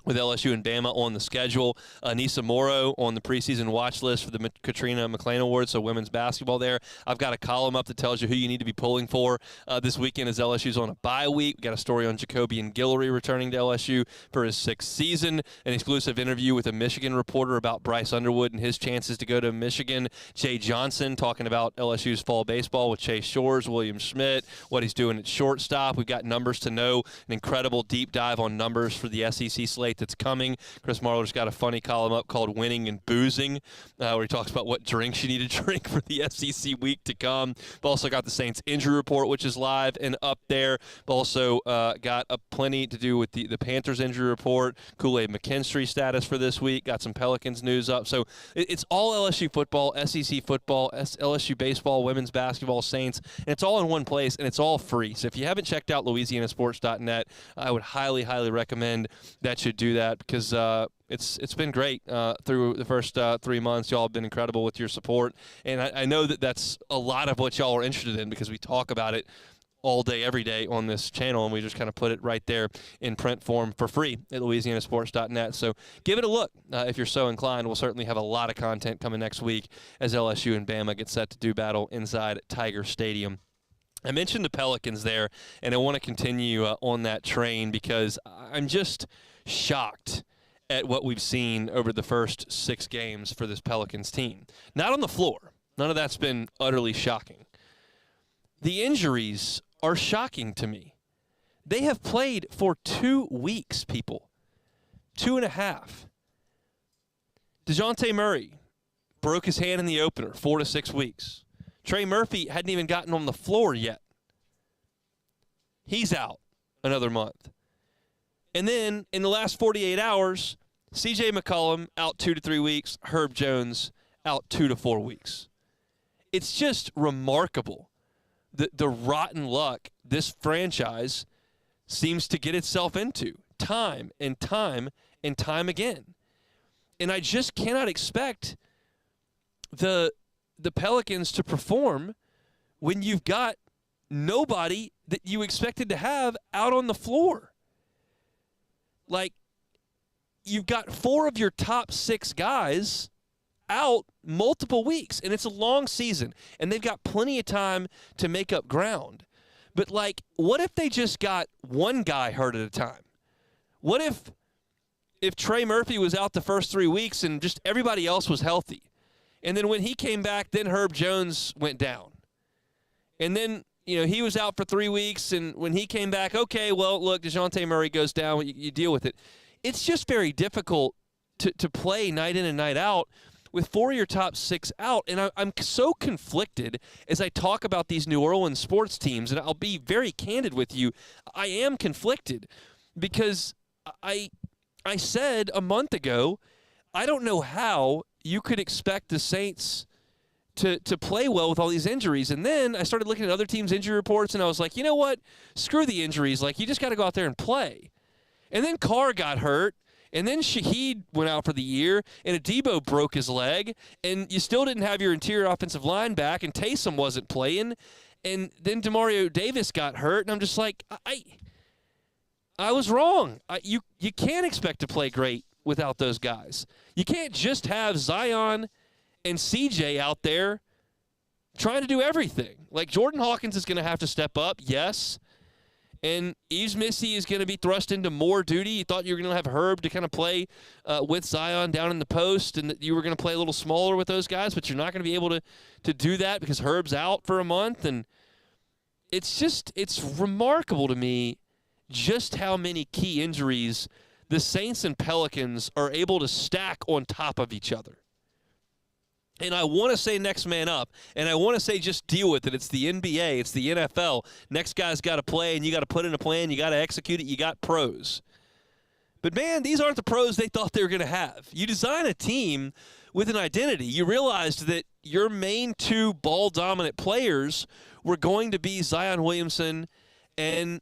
with LSU and Bama on the schedule. Nisa Morrow on the preseason watch list for the Katrina McLean Award, so women's basketball there. I've got a column up that tells you who you need to be pulling for this weekend as LSU's on a bye week. We've got a story on Jacobian Guillory returning to LSU for his 6th season, an exclusive interview with a Michigan reporter about Bryce Underwood and his chances to go to Michigan. Jay Johnson talking about LSU's fall baseball with Chase Shores, William Schmidt, what he's doing at shortstop. We've got numbers to know, an incredible deep dive on numbers for the SEC slate that's coming. Chris Marler's got a funny column up called Winning and Boozing, where he talks about what drinks you need to drink for the SEC week to come. We've also got the Saints injury report, which is live and up there. We've also got plenty to do with the Panthers injury report, Kool-Aid McKinstry status for this week, got some Pelicans news up. So it's all LSU football, SEC football, LSU baseball, women's basketball, Saints, and it's all in one place, and it's all free. So if you haven't checked out LouisianaSports.net, I would highly, highly recommend that you do that, because it's been great through the first 3 months. Y'all have been incredible with your support, and I know that's a lot of what y'all are interested in, because we talk about it all day, every day on this channel, and we just kind of put it right there in print form for free at LouisianaSports.net. So give it a look if you're so inclined. We'll certainly have a lot of content coming next week as LSU and Bama get set to do battle inside Tiger Stadium. I mentioned the Pelicans there, and I want to continue on that train, because I'm just shocked at what we've seen over the first 6 games for this Pelicans team. Not on the floor. None of that's been utterly shocking. The injuries are shocking to me. They have played for 2 weeks, people. 2.5. DeJounte Murray broke his hand in the opener, 4 to 6 weeks. Trey Murphy hadn't even gotten on the floor yet. He's out another month. And then in the last 48 hours, C.J. McCollum out 2 to 3 weeks, Herb Jones out 2 to 4 weeks. It's just remarkable the rotten luck this franchise seems to get itself into time and time and time again. And I just cannot expect the Pelicans to perform when you've got nobody that you expected to have out on the floor. Like, you've got 4 of your top 6 guys out multiple weeks, and it's a long season, and they've got plenty of time to make up ground. But, like, what if they just got one guy hurt at a time? What if Trey Murphy was out the first 3 weeks and just everybody else was healthy? And then when he came back, then Herb Jones went down. And then, he was out for 3 weeks, and when he came back, okay, well, look, DeJounte Murray goes down, you deal with it. It's just very difficult to play night in and night out with 4 of your top 6 out. And I'm so conflicted as I talk about these New Orleans sports teams, and I'll be very candid with you. I am conflicted because I said a month ago, I don't know how you could expect the Saints to play well with all these injuries. And then I started looking at other teams' injury reports, and I was like, you know what? Screw the injuries. Like, you just got to go out there and play. And then Carr got hurt. And then Shaheed went out for the year, and Adebo broke his leg, and you still didn't have your interior offensive line back, and Taysom wasn't playing, and then Demario Davis got hurt, and I'm just like, I was wrong. You can't expect to play great without those guys. You can't just have Zion and CJ out there trying to do everything. Like, Jordan Hawkins is going to have to step up, yes. And Yves Missy is going to be thrust into more duty. You thought you were going to have Herb to kind of play with Zion down in the post, and that you were going to play a little smaller with those guys, but you're not going to be able to do that because Herb's out for a month. And it's remarkable to me just how many key injuries the Saints and Pelicans are able to stack on top of each other. And I want to say next man up, and I want to say just deal with it. It's the NBA. It's the NFL. Next guy's got to play, and you got to put in a plan. You got to execute it. You got pros. But, man, these aren't the pros they thought they were going to have. You design a team with an identity. You realized that your main 2 ball-dominant players were going to be Zion Williamson and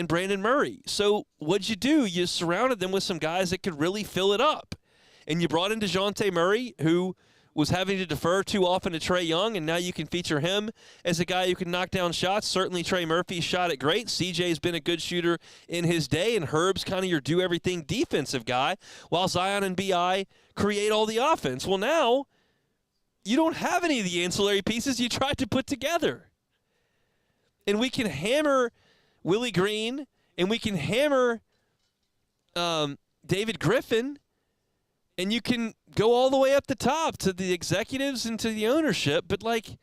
Brandon Murray. So what'd you do? You surrounded them with some guys that could really fill it up. And you brought in DeJounte Murray, who was having to defer too often to Trae Young, and now you can feature him as a guy who can knock down shots. Certainly Trey Murphy shot it great. CJ's been a good shooter in his day, and Herb's kind of your do-everything defensive guy, while Zion and B.I. create all the offense. Well, now you don't have any of the ancillary pieces you tried to put together. And we can hammer Willie Green, and we can hammer David Griffin, and you can go all the way up the top to the executives and to the ownership. But, like,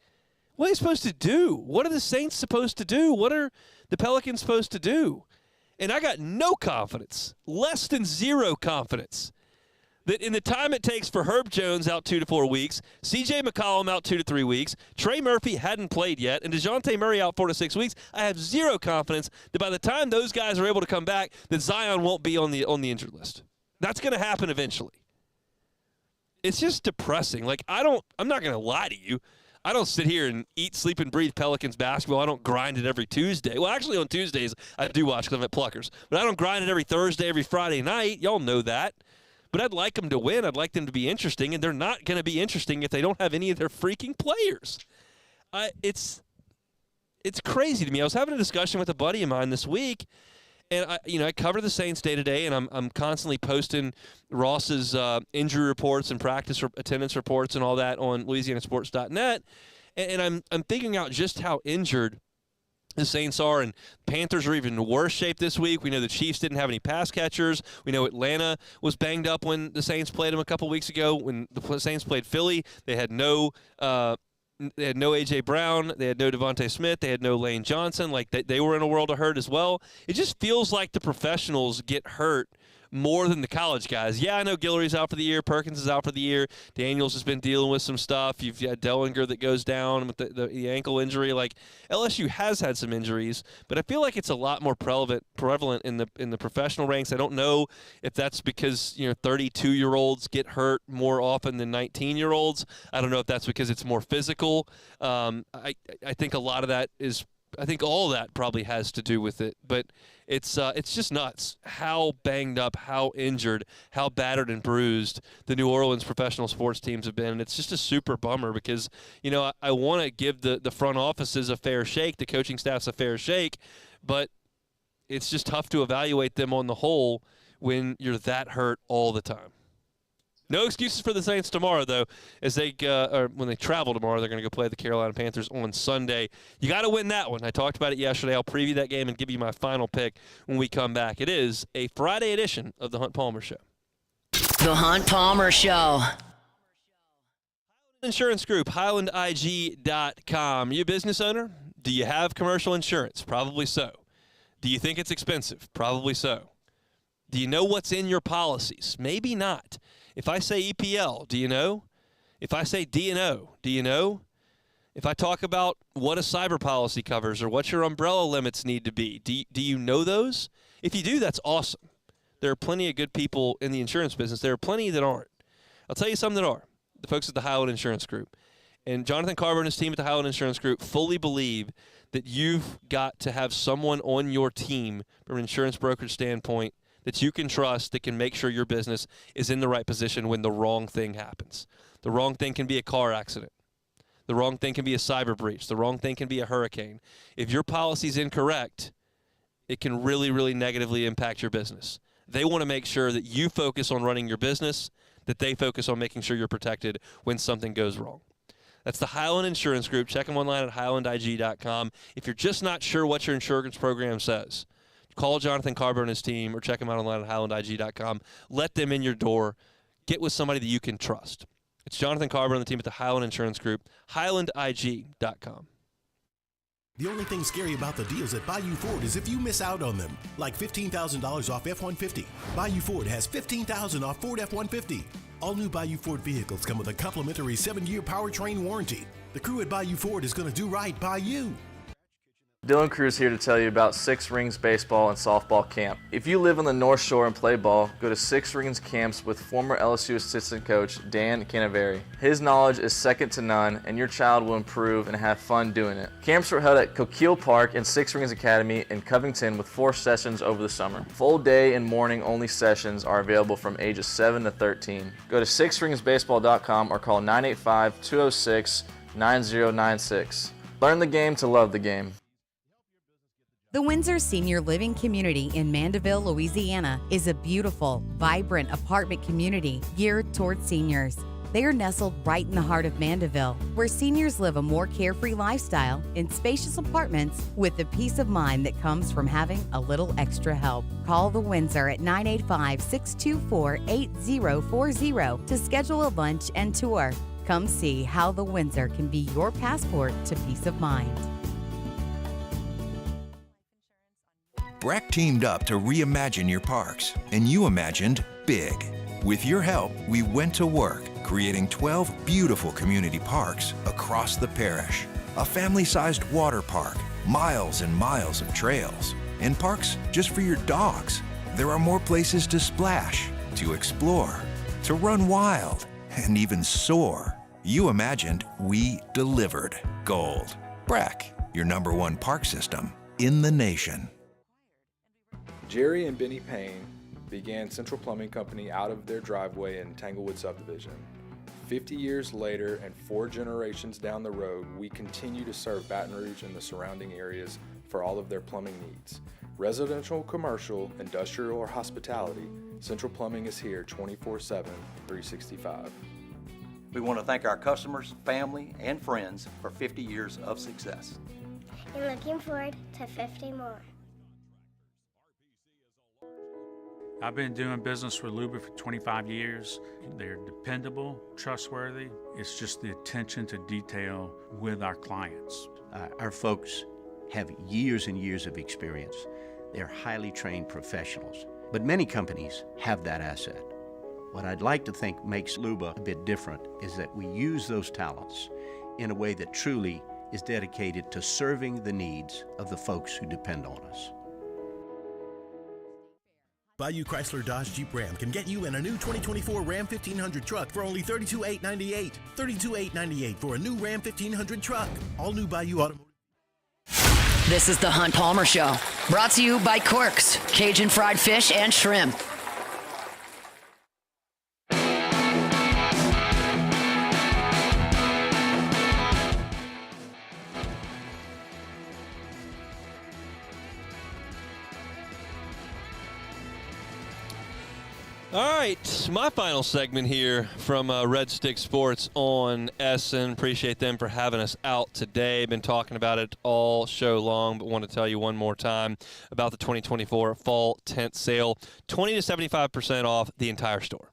what are you supposed to do? What are the Saints supposed to do? What are the Pelicans supposed to do? And I got no confidence, less than 0 confidence, that in the time it takes for Herb Jones out 2 to 4 weeks, C.J. McCollum out 2 to 3 weeks, Trey Murphy hadn't played yet, and DeJounte Murray out 4 to 6 weeks, I have 0 confidence that by the time those guys are able to come back, that Zion won't be on the injured list. That's going to happen eventually. It's just depressing. Like, I'm not going to lie to you. I don't sit here and eat, sleep, and breathe Pelicans basketball. I don't grind it every Tuesday. Well, actually, on Tuesdays, I do watch because I'm at Pluckers. But I don't grind it every Thursday, every Friday night. Y'all know that. But I'd like them to win. I'd like them to be interesting. And they're not going to be interesting if they don't have any of their freaking players. It's crazy to me. I was having a discussion with a buddy of mine this week. And I cover the Saints day to day, and I'm constantly posting Ross's injury reports and practice attendance reports and all that on LouisianaSports.net. And I'm figuring out just how injured the Saints are, and Panthers are even in worse shape this week. We know the Chiefs didn't have any pass catchers. We know Atlanta was banged up when the Saints played them a couple weeks ago. When the Saints played Philly, they had no A.J. Brown. They had no Devontae Smith. They had no Lane Johnson. Like, they were in a world of hurt as well. It just feels like the professionals get hurt more than the college guys. Yeah, I know Guillory's out for the year. Perkins is out for the year. Daniels has been dealing with some stuff. You've got Dellinger that goes down with the ankle injury. Like, LSU has had some injuries, but I feel like it's a lot more prevalent in the professional ranks. I don't know if that's because 32-year-olds get hurt more often than 19-year-olds. I don't know if that's because it's more physical. I think a lot of that is. I think all of that probably has to do with it, but it's just nuts how banged up, how injured, how battered and bruised the New Orleans professional sports teams have been. And it's just a super bummer because, I want to give the front offices a fair shake, the coaching staffs a fair shake, but it's just tough to evaluate them on the whole when you're that hurt all the time. No excuses for the Saints tomorrow, though, as or when they travel tomorrow, they're going to go play the Carolina Panthers on Sunday. You got to win that one. I talked about it yesterday. I'll preview that game and give you my final pick when we come back. It is a Friday edition of the Hunt Palmer Show. The Hunt Palmer Show. Insurance Group, HighlandIG.com. You a business owner? Do you have commercial insurance? Probably so. Do you think it's expensive? Probably so. Do you know what's in your policies? Maybe not. If I say EPL, do you know? If I say D&O, do you know? If I talk about what a cyber policy covers or what your umbrella limits need to be, do you know those? If you do, that's awesome. There are plenty of good people in the insurance business. There are plenty that aren't. I'll tell you some that are. The folks at the Highland Insurance Group. And Jonathan Carver and his team at the Highland Insurance Group fully believe that you've got to have someone on your team from an insurance brokerage standpoint that you can trust, that can make sure your business is in the right position when the wrong thing happens. The wrong thing can be a car accident. The wrong thing can be a cyber breach. The wrong thing can be a hurricane. If your policy is incorrect, it can really, really negatively impact your business. They want to make sure that you focus on running your business, that they focus on making sure you're protected when something goes wrong. That's the Highland Insurance Group. Check them online at HighlandIG.com. If you're just not sure what your insurance program says, call Jonathan Carver and his team or check them out online at HighlandIG.com. Let them in your door. Get with somebody that you can trust. It's Jonathan Carver and the team at the Highland Insurance Group, HighlandIG.com. The only thing scary about the deals at Bayou Ford is if you miss out on them, like $15,000 off F-150. Bayou Ford has $15,000 off Ford F-150. All new Bayou Ford vehicles come with a complimentary 7-year powertrain warranty. The crew at Bayou Ford is going to do right by you. Dylan Cruz here to tell you about Six Rings Baseball and Softball Camp. If you live on the North Shore and play ball, go to Six Rings Camps with former LSU assistant coach Dan Canaveri. His knowledge is second to none, and your child will improve and have fun doing it. Camps were held at Coquille Park and Six Rings Academy in Covington with 4 sessions over the summer. Full day and morning only sessions are available from ages 7 to 13. Go to sixringsbaseball.com or call 985-206-9096. Learn the game to love the game. The Windsor Senior Living Community in Mandeville, Louisiana is a beautiful, vibrant apartment community geared toward seniors. They are nestled right in the heart of Mandeville, where seniors live a more carefree lifestyle in spacious apartments with the peace of mind that comes from having a little extra help. Call the Windsor at 985-624-8040 to schedule a lunch and tour. Come see how the Windsor can be your passport to peace of mind. Breck teamed up to reimagine your parks, and you imagined big. With your help, we went to work, creating 12 beautiful community parks across the parish. A family-sized water park, miles and miles of trails, and parks just for your dogs. There are more places to splash, to explore, to run wild, and even soar. You imagined, we delivered. Gold. Breck, your #1 park system in the nation. Jerry and Benny Payne began Central Plumbing Company out of their driveway in Tanglewood Subdivision. 50 years later and 4 generations down the road, we continue to serve Baton Rouge and the surrounding areas for all of their plumbing needs. Residential, commercial, industrial, or hospitality, Central Plumbing is here 24/7, 365. We want to thank our customers, family, and friends for 50 years of success. And looking forward to 50 more. I've been doing business with Luba for 25 years. They're dependable, trustworthy. It's just the attention to detail with our clients. Our folks have years and years of experience. They're highly trained professionals, but many companies have that asset. What I'd like to think makes Luba a bit different is that we use those talents in a way that truly is dedicated to serving the needs of the folks who depend on us. Bayou Chrysler Dodge Jeep Ram can get you in a new 2024 Ram 1500 truck for only $32,898. $32,898 for a new Ram 1500 truck. All new Bayou Automotive. This is the Hunt Palmer Show, brought to you by Quirks, Cajun fried fish and shrimp. All right, my final segment here from Red Stick Sports on Essen. Appreciate them for having us out today. Been talking about it all show long, but want to tell you one more time about the 2024 Fall Tent Sale. 20 to 75% off the entire store.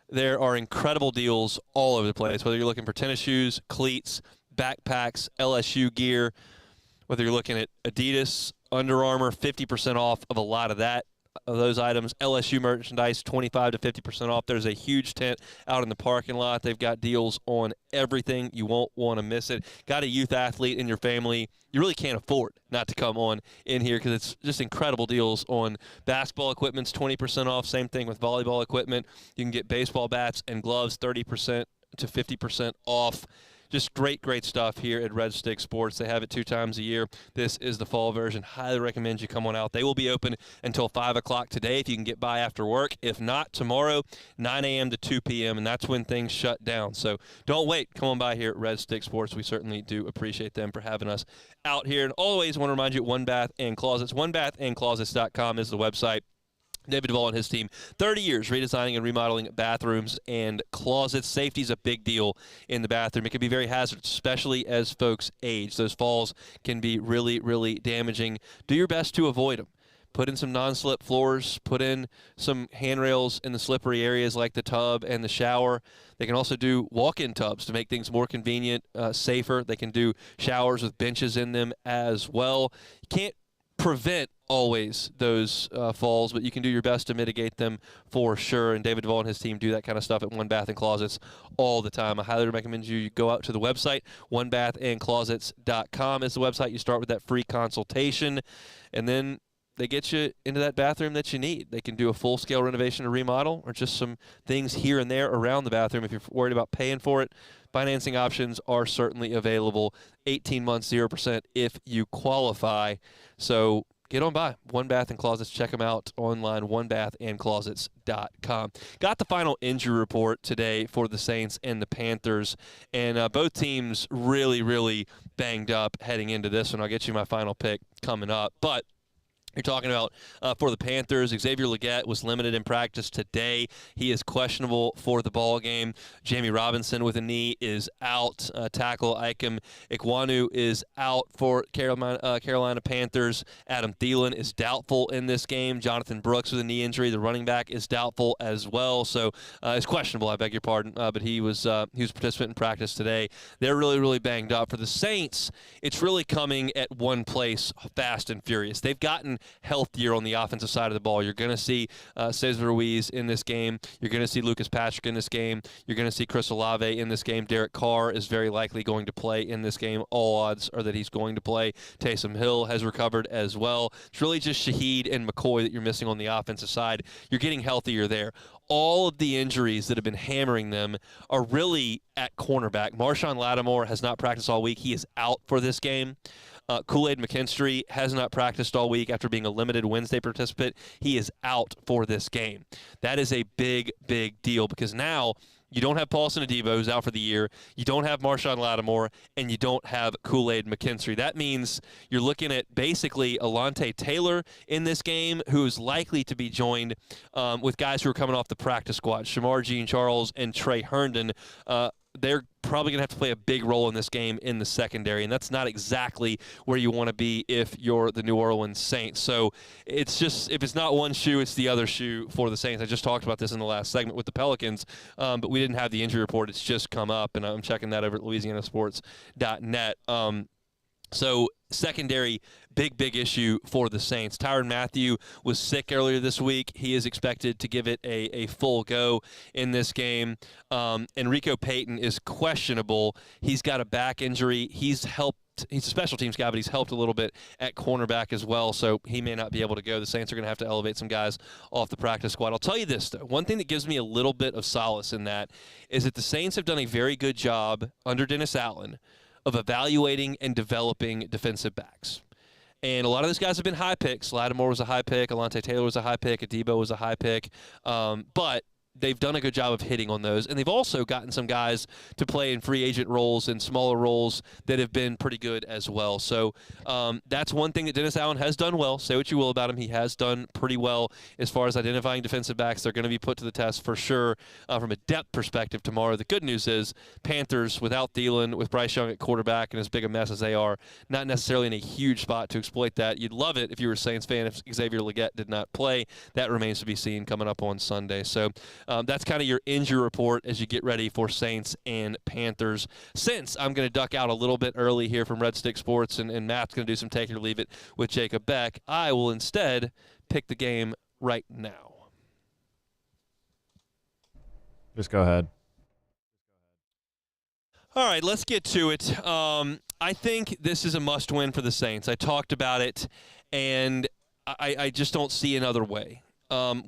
There are incredible deals all over the place, whether you're looking for tennis shoes, cleats, backpacks, LSU gear, whether you're looking at Adidas, Under Armour, 50% off of a lot of those items. LSU merchandise, 25 to 50% off. There's a huge tent out in the parking lot. They've got deals on everything. You won't want to miss it. Got a youth athlete in your family, you really can't afford not to come on in here because it's just incredible deals on basketball equipment's 20% off. Same thing with volleyball equipment. You can get baseball bats and gloves 30% to 50% off. Just great, great stuff here at Red Stick Sports. They have it 2 times a year. This is the fall version. Highly recommend you come on out. They will be open until 5 o'clock today if you can get by after work. If not, tomorrow, 9 a.m. to 2 p.m., and that's when things shut down. So don't wait. Come on by here at Red Stick Sports. We certainly do appreciate them for having us out here. And always want to remind you, One Bath and Closets. OneBathAndClosets.com is the website. David Duvall and his team, 30 years redesigning and remodeling bathrooms and closets. Safety is a big deal in the bathroom. It can be very hazardous, especially as folks age. Those falls can be really, really damaging. Do your best to avoid them. Put in some non-slip floors. Put in some handrails in the slippery areas like the tub and the shower. They can also do walk-in tubs to make things more convenient, safer. They can do showers with benches in them as well. You can't prevent always those falls, but you can do your best to mitigate them for sure. And David Duvall and his team do that kind of stuff at One Bath and Closets all the time. I highly recommend you go out to the website. OneBathAndClosets.com is the website. You start with that free consultation, and then they get you into that bathroom that you need. They can do a full-scale renovation or remodel, or just some things here and there around the bathroom if you're worried about paying for it. Financing options are certainly available. 18 months, 0% if you qualify. So get on by One Bath and Closets. Check them out online, OneBathAndClosets.com. Got the final injury report today for the Saints and the Panthers, and both teams really, really banged up heading into this one. I'll get you my final pick coming up, but you're talking about for the Panthers, Xavier Legette was limited in practice today. He is questionable for the ball game. Jamie Robinson with a knee is out. Tackle Ikem Ikwanu is out for Carolina Panthers. Adam Thielen is doubtful in this game. Jonathan Brooks with a knee injury. The running back is doubtful as well. So it's questionable, I beg your pardon. But he was a participant in practice today. They're really, really banged up. For the Saints, it's really coming at one place fast and furious. They've gotten healthier on the offensive side of the ball. You're going to see Cesar Ruiz in this game. You're going to see Lucas Patrick in this game. You're going to see Chris Olave in this game. Derek Carr is very likely going to play in this game. All odds are that he's going to play. Taysom Hill has recovered as well. It's really just Shaheed and McCoy that you're missing on the offensive side. You're getting healthier there. All of the injuries that have been hammering them are really at cornerback. Marshawn Lattimore has not practiced all week. He is out for this game. Kool-Aid McKinstry has not practiced all week after being a limited Wednesday participant. He is out for this game. That is a big, big deal because now you don't have Paulson Adebo, who's out for the year. You don't have Marshawn Lattimore, and you don't have Kool-Aid McKinstry. That means you're looking at basically Alontae Taylor in this game, who's likely to be joined with guys who are coming off the practice squad, Shamar Jean-Charles and Trey Herndon. They're probably going to have to play a big role in this game in the secondary, and that's not exactly where you want to be if you're the New Orleans Saints. So it's just, if it's not one shoe, it's the other shoe for the Saints. I just talked about this in the last segment with the Pelicans, but we didn't have the injury report. It's just come up, and I'm checking that over at LouisianaSports.net. So secondary, big issue for the Saints. Tyrann Mathieu was sick earlier this week. He is expected to give it a full go in this game. Enrico Payton is questionable. He's got a back injury. He's a special teams guy, but he's helped a little bit at cornerback as well, so he may not be able to go. The Saints are going to have to elevate some guys off the practice squad. I'll tell you this, though. One thing that gives me a little bit of solace in that is that the Saints have done a very good job under Dennis Allen of evaluating and developing defensive backs. And a lot of those guys have been high picks. Lattimore was a high pick. Alontae Taylor was a high pick. Adebo was a high pick. But they've done a good job of hitting on those. And they've also gotten some guys to play in free agent roles and smaller roles that have been pretty good as well. So that's one thing that Dennis Allen has done well. Say what you will about him. He has done pretty well as far as identifying defensive backs. They're going to be put to the test for sure from a depth perspective tomorrow. The good news is Panthers, without Thielen, with Bryce Young at quarterback and as big a mess as they are, not necessarily in a huge spot to exploit that. You'd love it if you were a Saints fan if Xavier Legette did not play. That remains to be seen coming up on Sunday. So that's kind of your injury report as you get ready for Saints and Panthers. Since I'm going to duck out a little bit early here from Red Stick Sports and Matt's going to do some take it or leave it with Jacob Beck, I will instead pick the game right now. Just go ahead. All right, let's get to it. I think this is a must-win for the Saints. I talked about it, and I just don't see another way.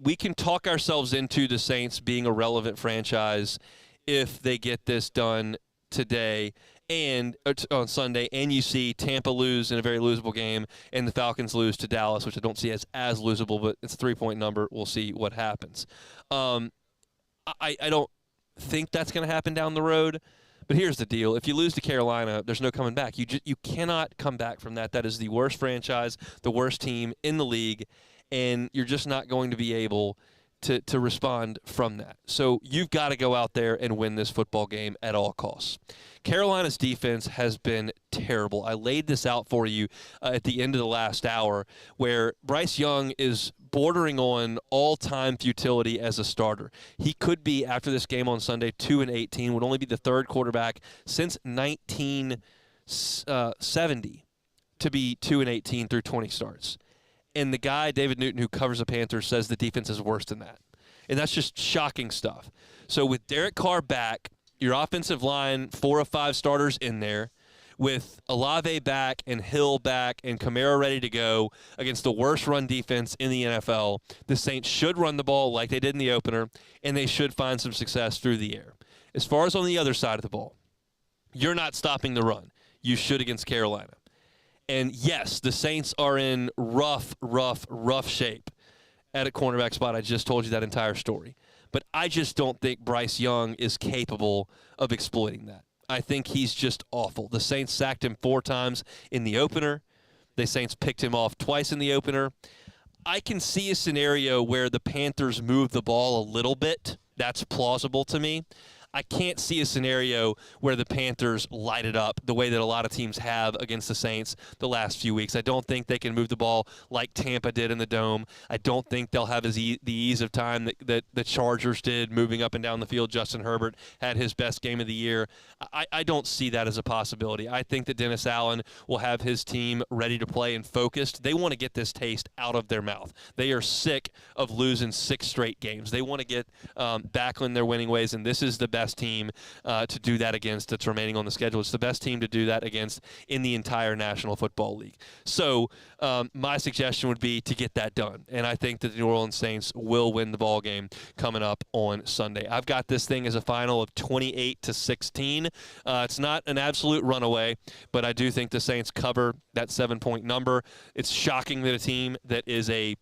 We can talk ourselves into the Saints being a relevant franchise if they get this done today and on Sunday, and you see Tampa lose in a very losable game, and the Falcons lose to Dallas, which I don't see as losable, but it's a 3-point number. We'll see what happens. I don't think that's going to happen down the road. But here's the deal. If you lose to Carolina, there's no coming back. You cannot come back from that. That is the worst franchise, the worst team in the league, and you're just not going to be able to respond from that. So you've got to go out there and win this football game at all costs. Carolina's defense has been terrible. I laid this out for you at the end of the last hour, where Bryce Young is bordering on all-time futility as a starter. He could be, after this game on Sunday, 2-18, would only be the third quarterback since 1970 to be 2-18 through 20 starts. And the guy, David Newton, who covers the Panthers, says the defense is worse than that. And that's just shocking stuff. So with Derek Carr back, your offensive line, 4 of 5 starters in there, with Olave back and Hill back and Kamara ready to go against the worst run defense in the NFL, the Saints should run the ball like they did in the opener, and they should find some success through the air. As far as on the other side of the ball, you're not stopping the run. You should against Carolina. And yes, the Saints are in rough shape at a cornerback spot. I just told you that entire story. But I just don't think Bryce Young is capable of exploiting that. I think he's just awful. The Saints sacked him 4 times in the opener. The Saints picked him off twice in the opener. I can see a scenario where the Panthers move the ball a little bit. That's plausible to me. I can't see a scenario where the Panthers light it up the way that a lot of teams have against the Saints the last few weeks. I don't think they can move the ball like Tampa did in the Dome. I don't think they'll have the ease of time that the Chargers did moving up and down the field. Justin Herbert had his best game of the year. I don't see that as a possibility. I think that Dennis Allen will have his team ready to play and focused. They want to get this taste out of their mouth. They are sick of losing 6 straight games. They want to get back on their winning ways, and this is the best team to do that against that's remaining on the schedule. It's the best team to do that against in the entire National Football League. So my suggestion would be to get that done, and I think that the New Orleans Saints will win the ball game coming up on Sunday. I've got this thing as a final of 28-16. It's not an absolute runaway, but I do think the Saints cover that 7-point number. It's shocking that a team that is a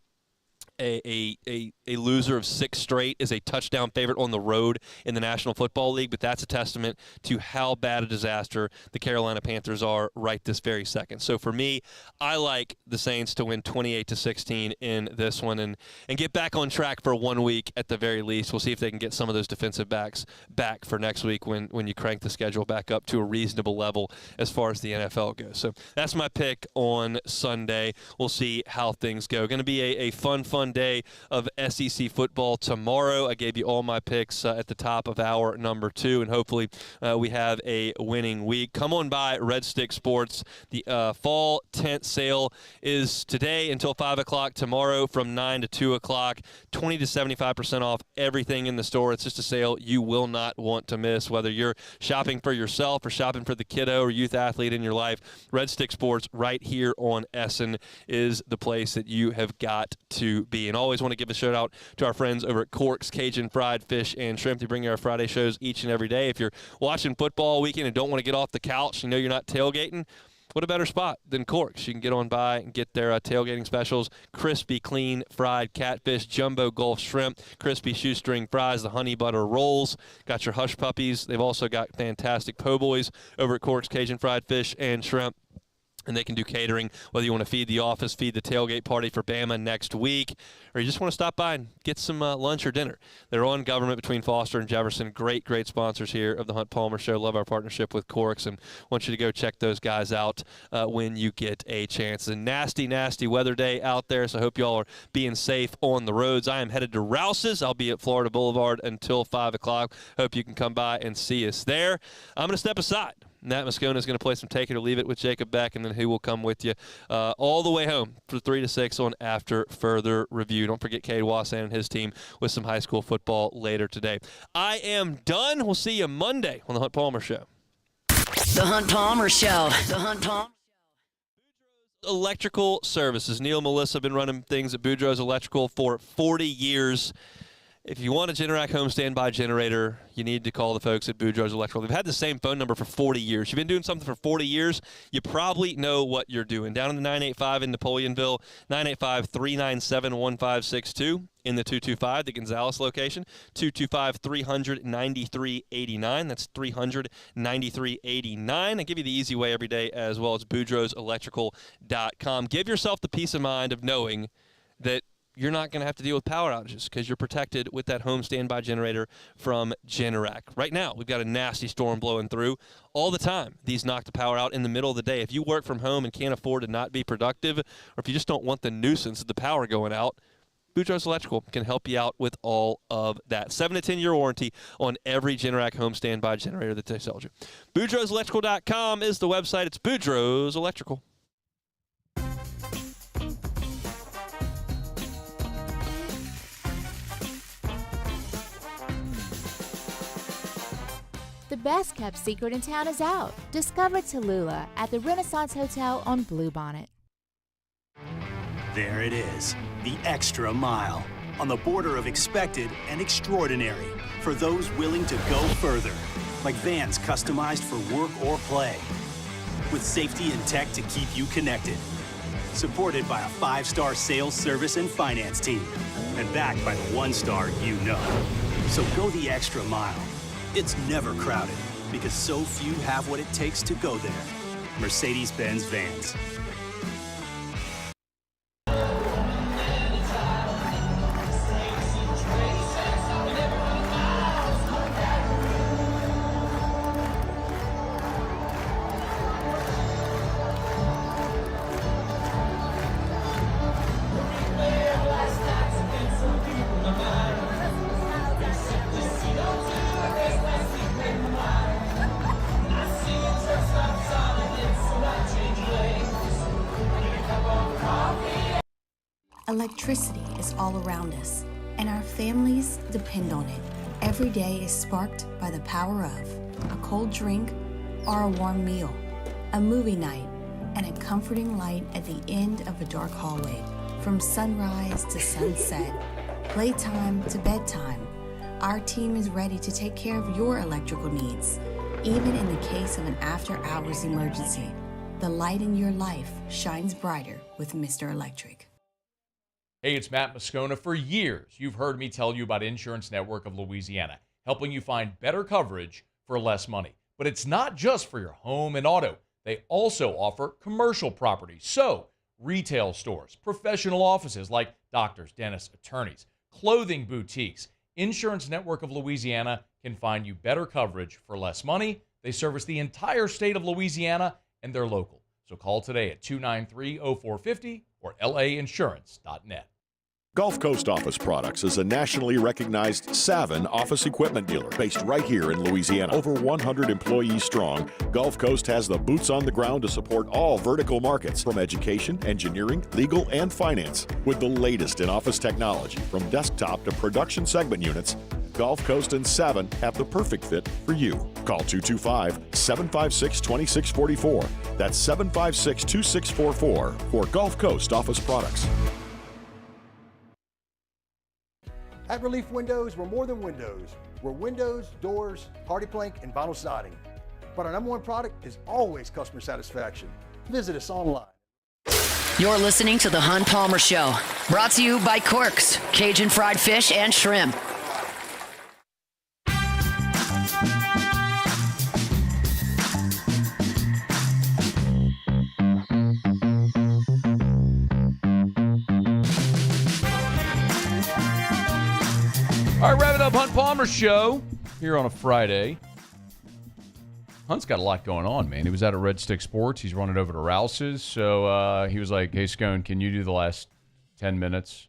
loser of 6 straight is a touchdown favorite on the road in the National Football League, but that's a testament to how bad a disaster the Carolina Panthers are right this very second. So for me, I like the Saints to win 28-16 in this one and get back on track for 1 week at the very least. We'll see if they can get some of those defensive backs back for next week when you crank the schedule back up to a reasonable level as far as the NFL goes. So that's my pick on Sunday. We'll see how things go. Going to be a fun day of SEC football tomorrow. I gave you all my picks at the top of hour number 2, and hopefully we have a winning week. Come on by Red Stick Sports. The fall tent sale is today until 5 o'clock, tomorrow from 9 to 2 o'clock, 20 to 75% off everything in the store. It's just a sale you will not want to miss, whether you're shopping for yourself or shopping for the kiddo or youth athlete in your life. Red Stick Sports right here on Essen is the place that you have got to be. And always want to give a shout out to our friends over at Cork's Cajun Fried Fish and Shrimp. They bring you our Friday shows each and every day. If you're watching football weekend and don't want to get off the couch, you know you're not tailgating, what a better spot than Corks? You can get on by and get their tailgating specials: crispy, clean, fried catfish, jumbo Gulf shrimp, crispy shoestring fries, the honey butter rolls. Got your hush puppies. They've also got fantastic po' boys over at Corks Cajun Fried Fish and Shrimp. And they can do catering, whether you want to feed the office, feed the tailgate party for Bama next week, or you just want to stop by and get some lunch or dinner. They're on Government between Foster and Jefferson. Great, great sponsors here of the Hunt Palmer Show. Love our partnership with Corks, and want you to go check those guys out when you get a chance. It's a nasty, nasty weather day out there, so I hope y'all are being safe on the roads. I am headed to Rouse's. I'll be at Florida Boulevard until 5 o'clock. Hope you can come by and see us there. I'm going to step aside. Nat Moscona is going to play some Take It or Leave It with Jacob Beck, and then he will come with you all the way home for 3 to 6 on After Further Review. Don't forget Cade Wassan and his team with some high school football later today. I am done. We'll see you Monday on the Hunt Palmer Show. The Hunt Palmer Show. The Hunt Palmer. Electrical Services. Neil and Melissa have been running things at Boudreaux's Electrical for 40 years. If you want a Generac home standby generator, you need to call the folks at Boudreaux's Electrical. They've had the same phone number for 40 years. You've been doing something for 40 years, you probably know what you're doing. Down in the 985 in Napoleonville, 985-397-1562. In the 225, the Gonzales location, 225-300-9389. That's 300-9389. I give you the easy way every day as well. It's Boudreaux'sElectrical.com. Give yourself the peace of mind of knowing that you're not going to have to deal with power outages because you're protected with that home standby generator from Generac. Right now, we've got a nasty storm blowing through all the time. These knock the power out in the middle of the day. If you work from home and can't afford to not be productive, or if you just don't want the nuisance of the power going out, Boudreaux's Electrical can help you out with all of that. 7 to 10 year warranty on every Generac home standby generator that they sell you. Boudreaux'sElectrical.com is the website. It's Boudreaux's Electrical. The best kept secret in town is out. Discover Tallulah at the Renaissance Hotel on Bluebonnet. There it is, the extra mile, on the border of expected and extraordinary, for those willing to go further, like vans customized for work or play, with safety and tech to keep you connected, supported by a 5-star sales, service, and finance team, and backed by the 1-star you know. So go the extra mile. It's never crowded, because so few have what it takes to go there. Mercedes-Benz Vans. Electricity is all around us, and our families depend on it. Every day is sparked by the power of a cold drink or a warm meal, a movie night, and a comforting light at the end of a dark hallway. From sunrise to sunset, playtime to bedtime, our team is ready to take care of your electrical needs. Even in the case of an after-hours emergency, the light in your life shines brighter with Mr. Electric. Hey, it's Matt Moscona. For years, you've heard me tell you about Insurance Network of Louisiana, helping you find better coverage for less money. But it's not just for your home and auto. They also offer commercial property. So, retail stores, professional offices like doctors, dentists, attorneys, clothing boutiques. Insurance Network of Louisiana can find you better coverage for less money. They service the entire state of Louisiana, and they're local. So call today at 293-0450 or lainsurance.net. Gulf Coast Office Products is a nationally recognized Savin office equipment dealer based right here in Louisiana. Over 100 employees strong, Gulf Coast has the boots on the ground to support all vertical markets, from education, engineering, legal, and finance. With the latest in office technology, from desktop to production segment units, Gulf Coast and Savin have the perfect fit for you. Call 225-756-2644. That's 756-2644 for Gulf Coast Office Products. At Relief Windows, we're more than windows. We're windows, doors, hardy plank, and vinyl siding. But our number one product is always customer satisfaction. Visit us online. You're listening to The Hunt Palmer Show, brought to you by Quirks, Cajun fried fish and shrimp. All right, wrapping up Hunt Palmer Show here on a Friday. Hunt's got a lot going on, man. He was out at Red Stick Sports. He's running over to Rouse's. So he was like, hey, Scone, can you do the last 10 minutes?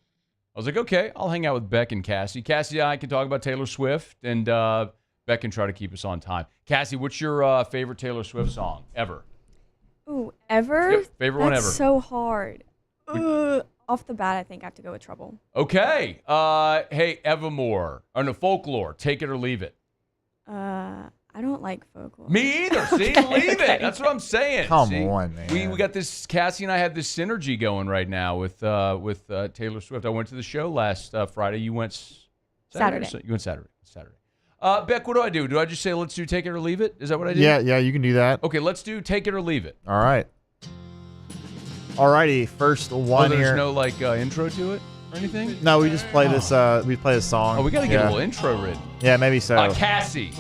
I was like, okay, I'll hang out with Beck and Cassie. Cassie and I can talk about Taylor Swift, and Beck can try to keep us on time. Cassie, what's your favorite Taylor Swift song ever? Ooh, ever? Yep, favorite one ever. That's so hard. Off the bat, I think I have to go with Trouble. Okay. Hey, Evermore. Or no, Folklore. Take it or leave it. I don't like folklore. Me either. See, leave it. That's what I'm saying. Come on, man. We got this. Cassie and I have this synergy going right now with Taylor Swift. I went to the show last Friday. You went Saturday. You went Saturday. Beck, what do? Do I just say let's do Take It or Leave It? Is that what I do? Yeah, you can do that. Okay, let's do Take It or Leave It. All right. Alrighty, first one there's here. No intro to it or anything? No, we just play this. We play this song. Oh, we got to get a little intro written. Yeah, maybe so. Cassie,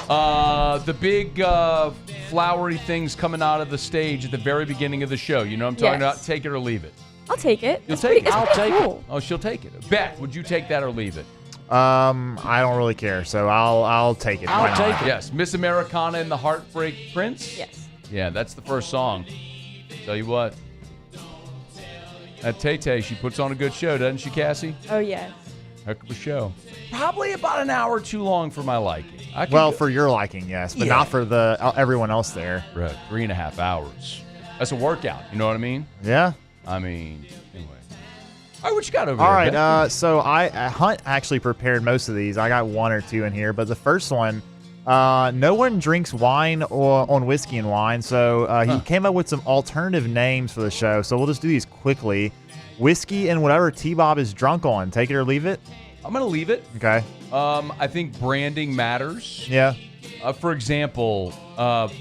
the big flowery things coming out of the stage at the very beginning of the show. You know what I'm talking about? Take it or leave it. I'll take it. You'll take it. I'll take it. Oh, she'll take it. Beck, would you take that or leave it? I don't really care, so I'll take it. I'll take it. Yes, Miss Americana and the Heartbreak Prince. Yes. Yeah, that's the first song. Tell you what. That Tay-Tay, she puts on a good show, doesn't she, Cassie? Oh, yes. Heck of a show. Probably about an hour too long for my liking. For your liking, yes, but not for the everyone else there. Right, 3.5 hours. That's a workout. You know what I mean? Yeah. I mean, anyway. All right, what you got over All there? right, so Hunt actually prepared most of these. I got one or two in here, but the first one, no one drinks wine on Whiskey and Wine, so he came up with some alternative names for the show. So we'll just do these quickly. Whiskey and whatever T-Bob is drunk on. Take it or leave it. I'm gonna leave it. Okay. I think branding matters. Yeah. For example,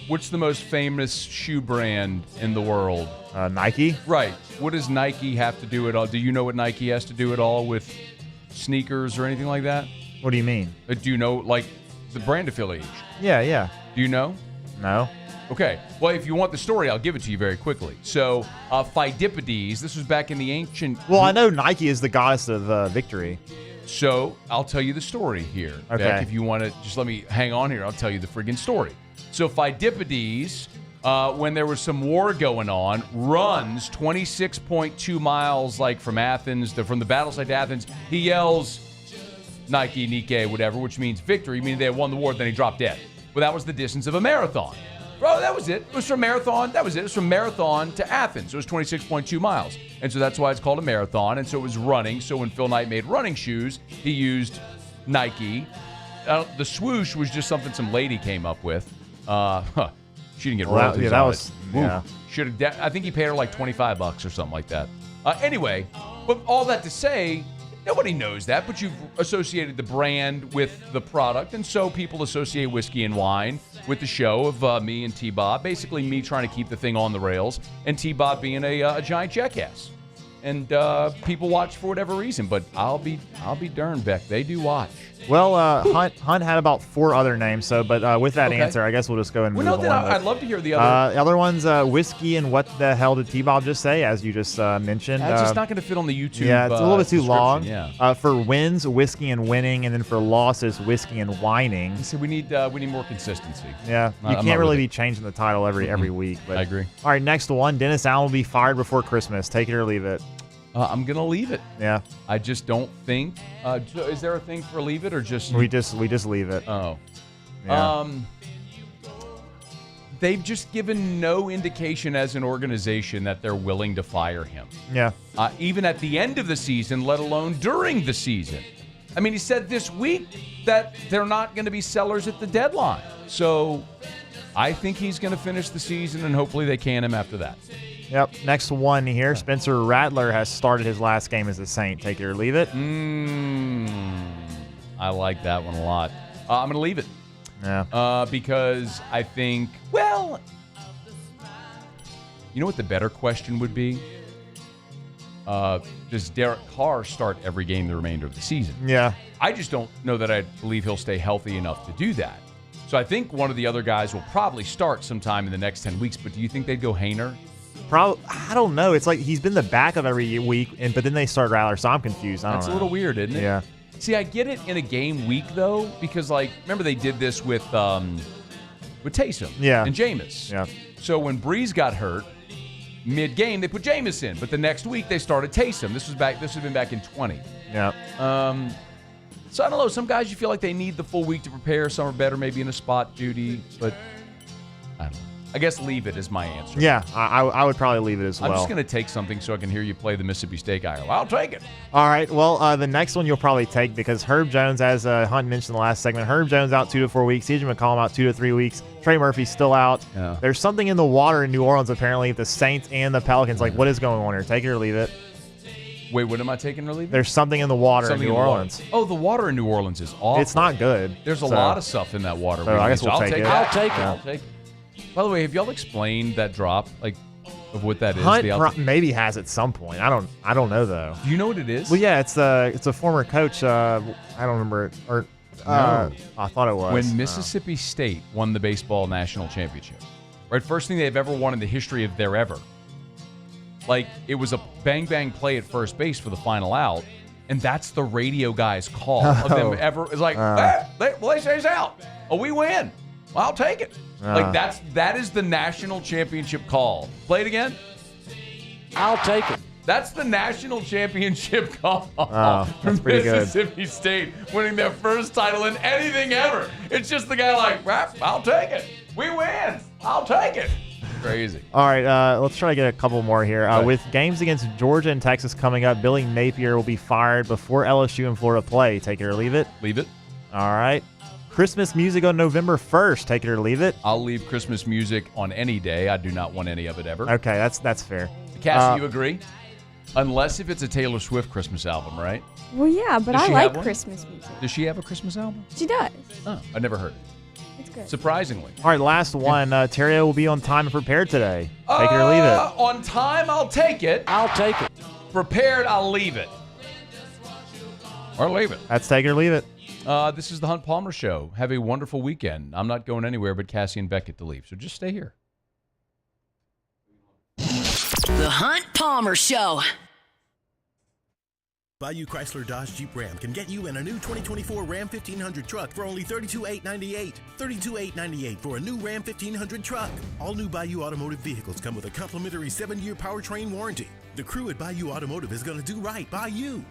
what's the most famous shoe brand in the world? Nike. Right. What does Nike have to do at all? Do you know what Nike has to do at all with sneakers or anything like that? What do you mean? Do you know, like, the brand affiliation? Yeah. Do you know? No. Okay. Well, if you want the story, I'll give it to you very quickly. So, Pheidippides, this was back in the ancient... Well, I know Nike is the goddess of victory. So, I'll tell you the story here. Okay. Beck, if you want to, just let me hang on here. I'll tell you the friggin' story. So, Pheidippides, when there was some war going on, runs 26.2 miles, like, from Athens, from the battle site to Athens. He yells, Nike, whatever, which means victory, meaning they had won the war, then he dropped dead. Well, that was the distance of a marathon. Bro, that was it. It was from Marathon. That was it. It was from Marathon to Athens. It was 26.2 miles. And so that's why it's called a marathon. And so it was running. So when Phil Knight made running shoes, he used Nike. The swoosh was just something some lady came up with. She didn't get royalties. Yeah, that was. Yeah. Should have. I think he paid her like $25 or something like that. Anyway, but all that to say, nobody knows that, but you've associated the brand with the product, and so people associate Whiskey and Wine with the show of me and T-Bob, basically me trying to keep the thing on the rails, and T-Bob being a giant jackass. And people watch for whatever reason, but I'll be darned, Beck, they do watch. Well, Hunt had about 4 other names, but with that answer, I guess we'll just go and move on. I'd love to hear the other. The other one's Whiskey and what the hell did T-Bob just say, as you just mentioned. That's just not going to fit on the YouTube. Yeah, it's a little bit too long. Yeah. For wins, Whiskey and Winning, and then for losses, Whiskey and Whining. So we need more consistency. Yeah, you can't really be changing the title every week. But. I agree. All right, next one. Dennis Allen will be fired before Christmas. Take it or leave it. I'm gonna leave it. Yeah. I just don't think. Is there a thing for leave it or just? We just leave it. Oh. Yeah. They've just given no indication as an organization that they're willing to fire him. Yeah. Even at the end of the season, let alone during the season. I mean, he said this week that they're not going to be sellers at the deadline. So I think he's going to finish the season, and hopefully they can him after that. Yep. Next one here. Spencer Rattler has started his last game as a Saint. Take it or leave it. I like that one a lot. I'm going to leave it. Yeah. Because I think, well, You know what the better question would be? Does Derek Carr start every game the remainder of the season? Yeah. I just don't know that I believe he'll stay healthy enough to do that. So I think one of the other guys will probably start sometime in the next 10 weeks, but do you think they'd go Hainer? Probably. I don't know. It's like he's been the backup every week, but then they start Rattler, so I'm confused. I don't know. That's a little weird, isn't it? Yeah. See, I get it in a game week, though, because, like, remember they did this with Taysom and Jameis. Yeah. So when Breeze got hurt, mid-game, they put Jameis in, but the next week they started Taysom. This would have been back in 20. Yeah. So I don't know. Some guys you feel like they need the full week to prepare. Some are better maybe in a spot duty, but I don't know. I guess leave it is my answer. Yeah, I would probably leave it as well. I'm just going to take something so I can hear you play the Mississippi State guy. I'll take it. All right. Well, the next one you'll probably take because Herb Jones, as Hunt mentioned in the last segment, Herb Jones out 2 to 4 weeks. CJ McCollum out 2 to 3 weeks. Trey Murphy's still out. Yeah. There's something in the water in New Orleans, apparently, the Saints and the Pelicans. Like, what is going on here? Take it or leave it. Wait, what am I taking or leaving? There's something in the water in New Orleans. Oh, the water in New Orleans is awful. It's not good. There's a lot of stuff in that water. So I guess we'll take it. I'll take it. I'll take it. By the way, have y'all explained that drop, like, of what that is? Hunt maybe has at some point. I don't know though. Do you know what it is? Well, yeah, it's a former coach. I don't remember it. Or I thought it was when Mississippi State won the baseball national championship. Right, first thing they've ever won in the history of their ever. Like, it was a bang play at first base for the final out, and that's the radio guy's call of them ever. It's like, they say it's out. Oh, we win. Well, I'll take it. Like, that is the national championship call. Play it again. I'll take it. That's the national championship call from Mississippi State winning their first title in anything ever. It's just the guy like, I'll take it. We win. I'll take it. Crazy. All right, let's try to get a couple more here. With games against Georgia and Texas coming up, Billy Napier will be fired before LSU and Florida play. Take it or leave it? Leave it. All right. Christmas music on November 1st. Take it or leave it? I'll leave Christmas music on any day. I do not want any of it ever. Okay, that's fair. Cassie, you agree? Unless if it's a Taylor Swift Christmas album, right? Well, yeah, but I like Christmas music. Does she have a Christmas album? She does. Oh, I never heard it. It's good. Surprisingly. All right, last one. Terrio will be on time and prepared today. Take it or leave it? On time, I'll take it. I'll take it. Prepared, I'll leave it. Or leave it. That's take it or leave it. This is the Hunt Palmer Show. Have a wonderful weekend. I'm not going anywhere but Cassie and Beck get to leave, so just stay here. The Hunt Palmer Show. Bayou Chrysler Dodge Jeep Ram can get you in a new 2024 Ram 1500 truck for only $32,898. $32,898 for a new Ram 1500 truck. All new Bayou Automotive vehicles come with a complimentary 7-year powertrain warranty. The crew at Bayou Automotive is going to do right by you.